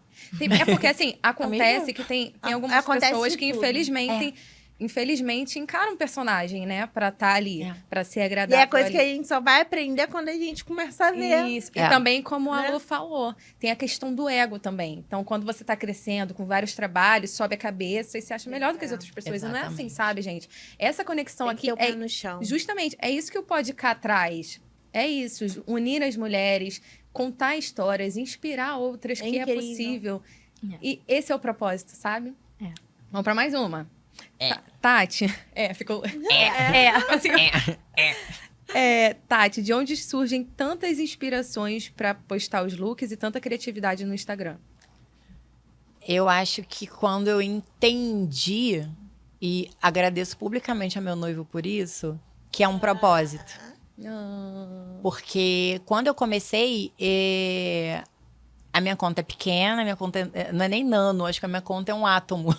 É porque, assim, acontece que tem algumas Acontece pessoas de que, tudo. infelizmente, infelizmente, encara um personagem, né? Pra estar ali, É. pra ser E agradável é coisa ali. que a gente só vai aprender quando a gente começar a ver. Isso. E É. também, como a Né? Lu falou, tem a questão do ego também. Então, quando você tá crescendo com vários trabalhos, sobe a cabeça e se acha melhor do que as outras pessoas. E não é assim, Exatamente. sabe, gente? Essa conexão Tem que aqui ter o pé é no chão. justamente, é isso que o Podcast traz. É isso, unir as mulheres, contar histórias, inspirar outras, É que incrível. é possível. É. E esse é o propósito, sabe? É. Vamos pra mais uma. É. Tati. Ficou. Assim, Tati, de onde surgem tantas inspirações pra postar os looks e tanta criatividade no Instagram? Eu acho que quando eu entendi, e agradeço publicamente a meu noivo por isso, que é um propósito. Porque quando eu comecei, a minha conta é pequena, a minha conta não é nem nano, acho que a minha conta é um átomo.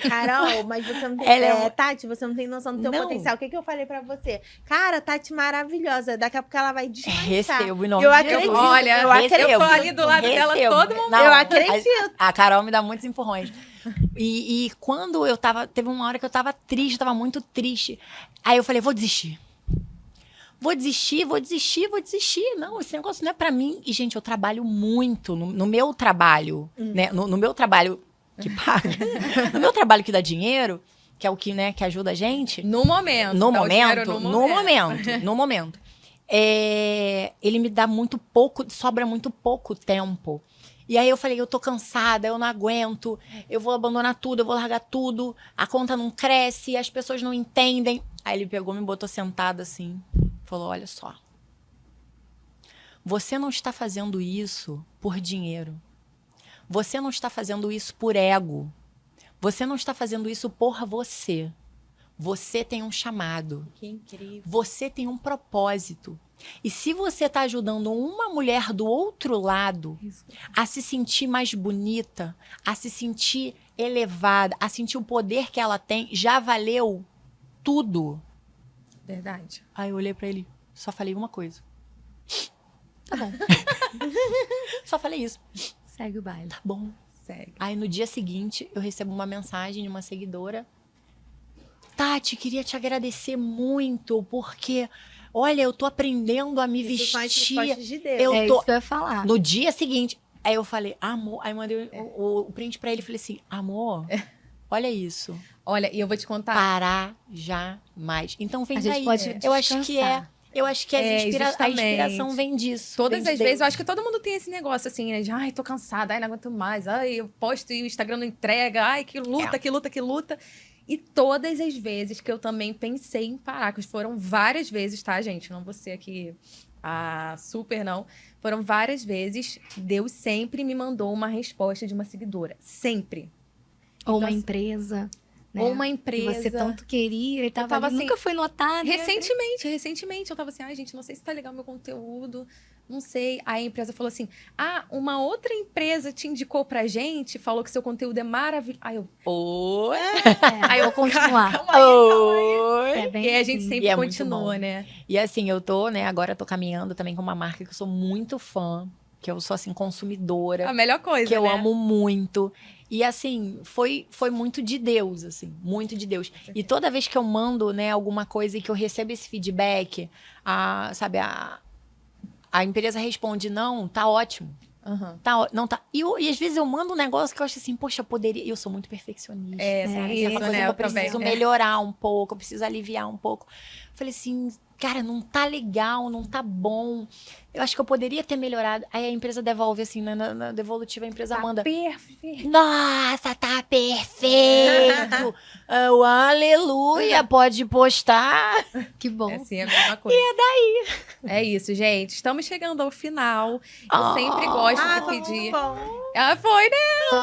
Carol, mas você não tem... Ela é Tati, você não tem noção do teu Não. potencial. O que eu falei pra você? Cara, Tati maravilhosa. Daqui a pouco ela vai desmanchar. Recebo em nome Eu de acredito. Jesus. Olha, eu eu tô acredito. ali do lado dela Recebo. todo momento. Não, Eu acredito. A Carol me dá muitos empurrões. E quando eu tava... Teve uma hora que eu tava triste, tava muito triste. Aí eu falei, vou desistir. Vou desistir. Não, esse negócio não é pra mim. E, gente, eu trabalho muito no meu trabalho, né? No meu trabalho que paga. No meu trabalho que dá dinheiro, que é o que, né, que ajuda a gente. No momento. No dá o dinheiro momento. No momento. Ele me dá muito pouco, sobra muito pouco tempo. E aí eu falei, eu tô cansada, eu não aguento, eu vou abandonar tudo, eu vou largar tudo, a conta não cresce, as pessoas não entendem. Aí ele pegou, me botou sentada assim, falou, olha só, você não está fazendo isso por dinheiro. Você não está fazendo isso por ego. Você não está fazendo isso por você. Você tem um chamado. Que incrível. Você tem um propósito. E se você está ajudando uma mulher do outro lado a se sentir mais bonita, a se sentir elevada, a sentir o poder que ela tem, já valeu tudo. Verdade. Aí eu olhei para ele, só falei uma coisa. Tá bom. Só falei isso. Segue o baile. Tá bom. Segue. Aí no dia seguinte, eu recebo uma mensagem de uma seguidora. Tati, queria te agradecer muito, porque, olha, eu tô aprendendo a me Isso são as vestir. respostas de Deus. Eu É tô- isso que eu ia falar. No dia seguinte, aí eu falei, amor, aí mandei o print pra ele e falei assim, amor, olha isso. Olha, e eu vou te contar. Parar jamais. Então vem A gente daí. pode Eu acho que descansar. Eu acho que a justamente. inspiração vem disso. Todas vem de as vezes, eu Deus. acho que todo mundo tem esse negócio assim, né? De, ai, tô cansada, ai, não aguento mais, ai, eu posto e o Instagram não entrega, ai, que luta, que luta, que luta. E todas as vezes que eu também pensei em parar, que foram várias vezes, tá, gente? Não vou ser aqui super, não. Foram várias vezes, Deus sempre me mandou uma resposta de uma seguidora. Sempre. Ou uma assim, empresa. Né? Ou uma Que empresa. você tanto queria e tava, tava ali, assim, nunca foi notada. Recentemente, eu tava assim, ai, gente, não sei se tá legal meu conteúdo, não sei. Aí a empresa falou assim, uma outra empresa te indicou pra gente, falou que seu conteúdo é maravilhoso. Aí eu, Oi. Aí eu vou continuar. Oi. É bem e aí a gente assim. sempre E é muito continua, bom. né? E assim, eu tô, né, agora tô caminhando também com uma marca que eu sou muito fã, que eu sou, assim, consumidora, A melhor coisa, que eu né? amo muito. E assim, foi muito de Deus, assim, muito de Deus. E toda vez que eu mando, né, alguma coisa e que eu recebo esse feedback, sabe, a empresa responde, não, tá ótimo. Aham. Não tá. E às vezes eu mando um negócio que eu acho assim, poxa, poderia. Eu sou muito perfeccionista. Sabe, isso, É uma coisa né? que eu também. preciso melhorar um pouco, eu preciso aliviar um pouco. Falei assim, cara, não tá legal, não tá bom. Eu acho que eu poderia ter melhorado. Aí a empresa devolve, assim, na devolutiva, a empresa manda. Perfeito. Nossa, tá perfeito! Eu, aleluia, pode postar. Que bom. Assim, é a mesma coisa. E daí? É isso, gente. Estamos chegando ao final. Eu sempre gosto de foi pedir. muito bom. Foi, né?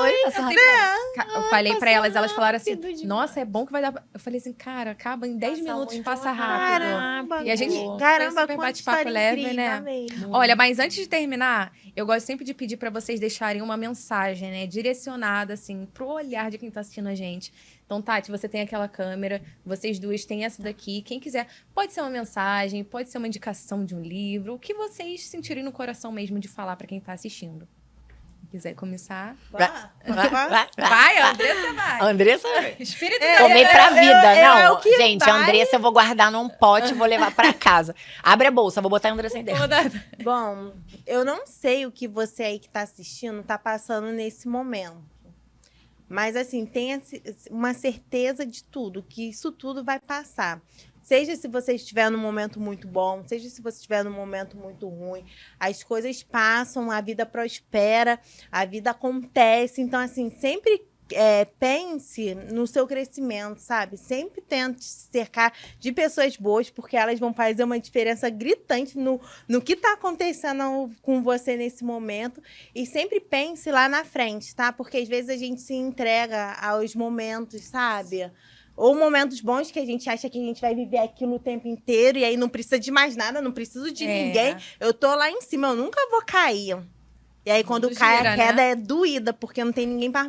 Oi, passou rápido. Eu falei pra elas falaram assim, rápido demais. nossa, é bom que vai dar... Eu falei assim, cara, acaba em 10 Passa minutos, muito passa rápido. rápido. Caramba, E a gente caramba, foi super quanta bate-papo história leve, incrível, né? amei. Olha, mas antes de terminar, eu gosto sempre de pedir pra vocês deixarem uma mensagem, né? Direcionada, assim, pro olhar de quem tá assistindo a gente. Então, Tati, você tem aquela câmera, vocês duas têm essa daqui. Quem quiser, pode ser uma mensagem, pode ser uma indicação de um livro, o que vocês sentirem no coração mesmo de falar pra quem tá assistindo. Quiser começar? Vai, a Andressa vai. Andressa, Espírito tomei pra vida. é Não, o que gente, vai. a Andressa eu vou guardar num pote e vou levar pra casa. Abre a bolsa, vou botar a Andressa em dentro. Bom, eu não sei o que você aí que tá assistindo tá passando nesse momento. Mas, assim, tenha uma certeza de tudo, que isso tudo vai passar. Seja se você estiver num momento muito bom, seja se você estiver num momento muito ruim, as coisas passam, a vida prospera, a vida acontece. Então, assim, sempre pense no seu crescimento, sabe? Sempre tente se cercar de pessoas boas, porque elas vão fazer uma diferença gritante no que está acontecendo com você nesse momento. E sempre pense lá na frente, tá? Porque às vezes a gente se entrega aos momentos, sabe? Ou momentos bons que a gente acha que a gente vai viver aquilo o tempo inteiro e aí não precisa de mais nada, não preciso de ninguém. Eu tô lá em cima, eu nunca vou cair. E aí, quando cai, a queda é doída, porque não tem ninguém para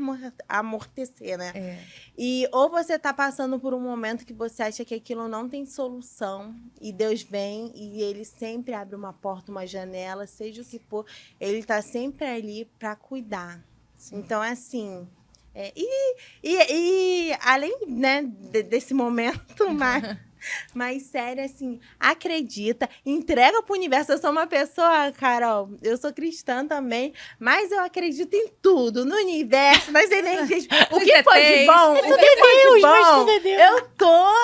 amortecer, né? E ou você tá passando por um momento que você acha que aquilo não tem solução, e Deus vem e ele sempre abre uma porta, uma janela, seja o que for, ele tá sempre ali para cuidar. Sim. Então, assim... E além, né, desse momento mais sério, assim, acredita, entrega pro universo. Eu sou uma pessoa, Carol, eu sou cristã também, mas eu acredito em tudo, no universo, nas energias. O que for de bom,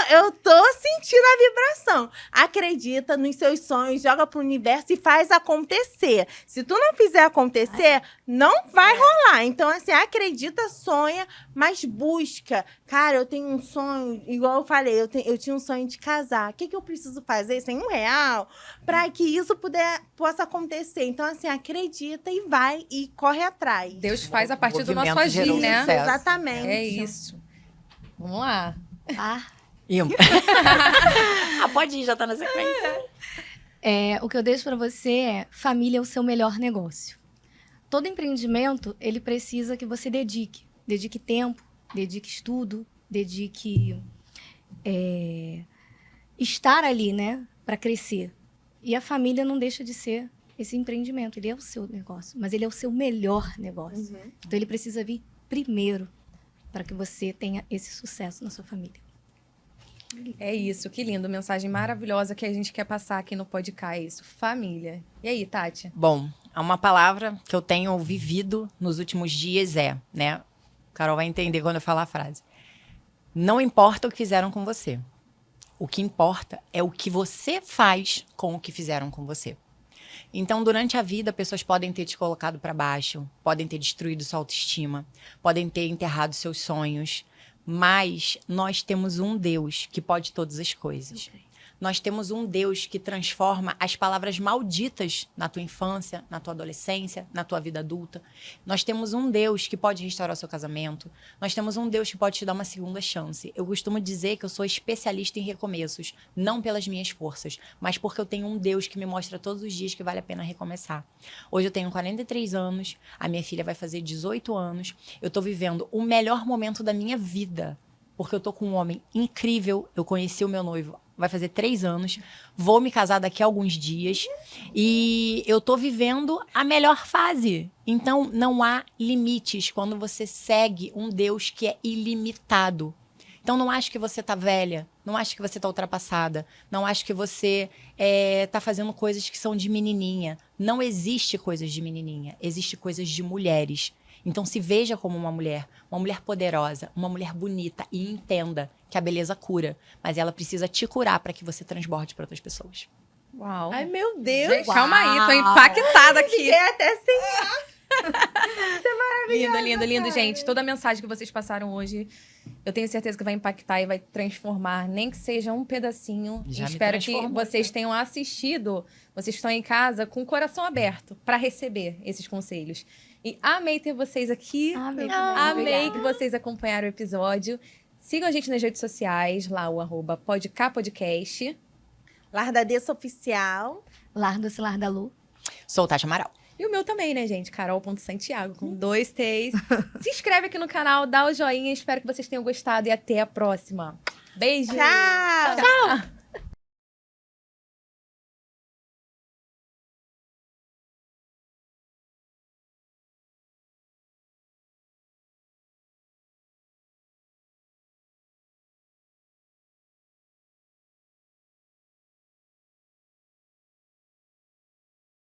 eu tô sentindo a vibração. Acredita nos seus sonhos, joga pro universo e faz acontecer. Se tu não fizer acontecer, não vai rolar. Então, assim, acredita, sonha, mas busca. Cara, eu tenho um sonho, igual eu falei, eu tinha um sonho de casar. O que eu preciso fazer sem R$1 para que isso possa acontecer? Então, assim, acredita e vai e corre atrás. Deus faz a partir do nosso agir, né? Sucesso. Exatamente. É isso. Vamos lá. Pode ir, já tá na sequência. O que eu deixo para você é: família é o seu melhor negócio. Todo empreendimento, ele precisa que você dedique. Dedique tempo, dedique estudo, dedique estar ali, né, para crescer. E a família não deixa de ser esse empreendimento. Ele é o seu negócio, mas ele é o seu melhor negócio. Uhum. Então, ele precisa vir primeiro para que você tenha esse sucesso na sua família. É isso, que lindo. Mensagem maravilhosa que a gente quer passar aqui no podcast. É isso, família. E aí, Tati? Bom, uma palavra que eu tenho vivido nos últimos dias né? Carol vai entender quando eu falar a frase. Não importa o que fizeram com você. O que importa é o que você faz com o que fizeram com você. Então, durante a vida, pessoas podem ter te colocado para baixo, podem ter destruído sua autoestima, podem ter enterrado seus sonhos, mas nós temos um Deus que pode todas as coisas. Nós temos um Deus que transforma as palavras malditas na tua infância, na tua adolescência, na tua vida adulta. Nós temos um Deus que pode restaurar o seu casamento. Nós temos um Deus que pode te dar uma segunda chance. Eu costumo dizer que eu sou especialista em recomeços, não pelas minhas forças, mas porque eu tenho um Deus que me mostra todos os dias que vale a pena recomeçar. Hoje eu tenho 43 anos, a minha filha vai fazer 18 anos. Eu tô vivendo o melhor momento da minha vida, porque eu tô com um homem incrível. Eu conheci o meu noivo, vai fazer 3 anos, vou me casar daqui a alguns dias e eu tô vivendo a melhor fase. Então, não há limites quando você segue um Deus que é ilimitado. Então, não acho que você tá velha, não acho que você tá ultrapassada, não acho que você tá fazendo coisas que são de menininha. Não existe coisas de menininha, existe coisas de mulheres. Então, se veja como uma mulher poderosa, uma mulher bonita e entenda que a beleza cura, mas ela precisa te curar para que você transborde para outras pessoas. Uau. Ai, meu Deus. Gente, calma aí, tô impactada aqui. Fiquei até sem ar. Isso é maravilhoso. Lindo, lindo, gente. Toda a mensagem que vocês passaram hoje, eu tenho certeza que vai impactar e vai transformar, nem que seja um pedacinho. Já espero que vocês tenham assistido, vocês estão em casa com o coração aberto para receber esses conselhos. E amei ter vocês aqui. Amei que vocês acompanharam o episódio. Sigam a gente nas redes sociais, lá o @podcapodcast. Lardadessa Oficial. Larda-se, Lardalu. Sou Tati Amaral. E o meu também, né, gente? Carol.Santiago, com 2 T's. Se inscreve aqui no canal, dá o joinha. Espero que vocês tenham gostado e até a próxima. Beijo! Tchau! Tchau!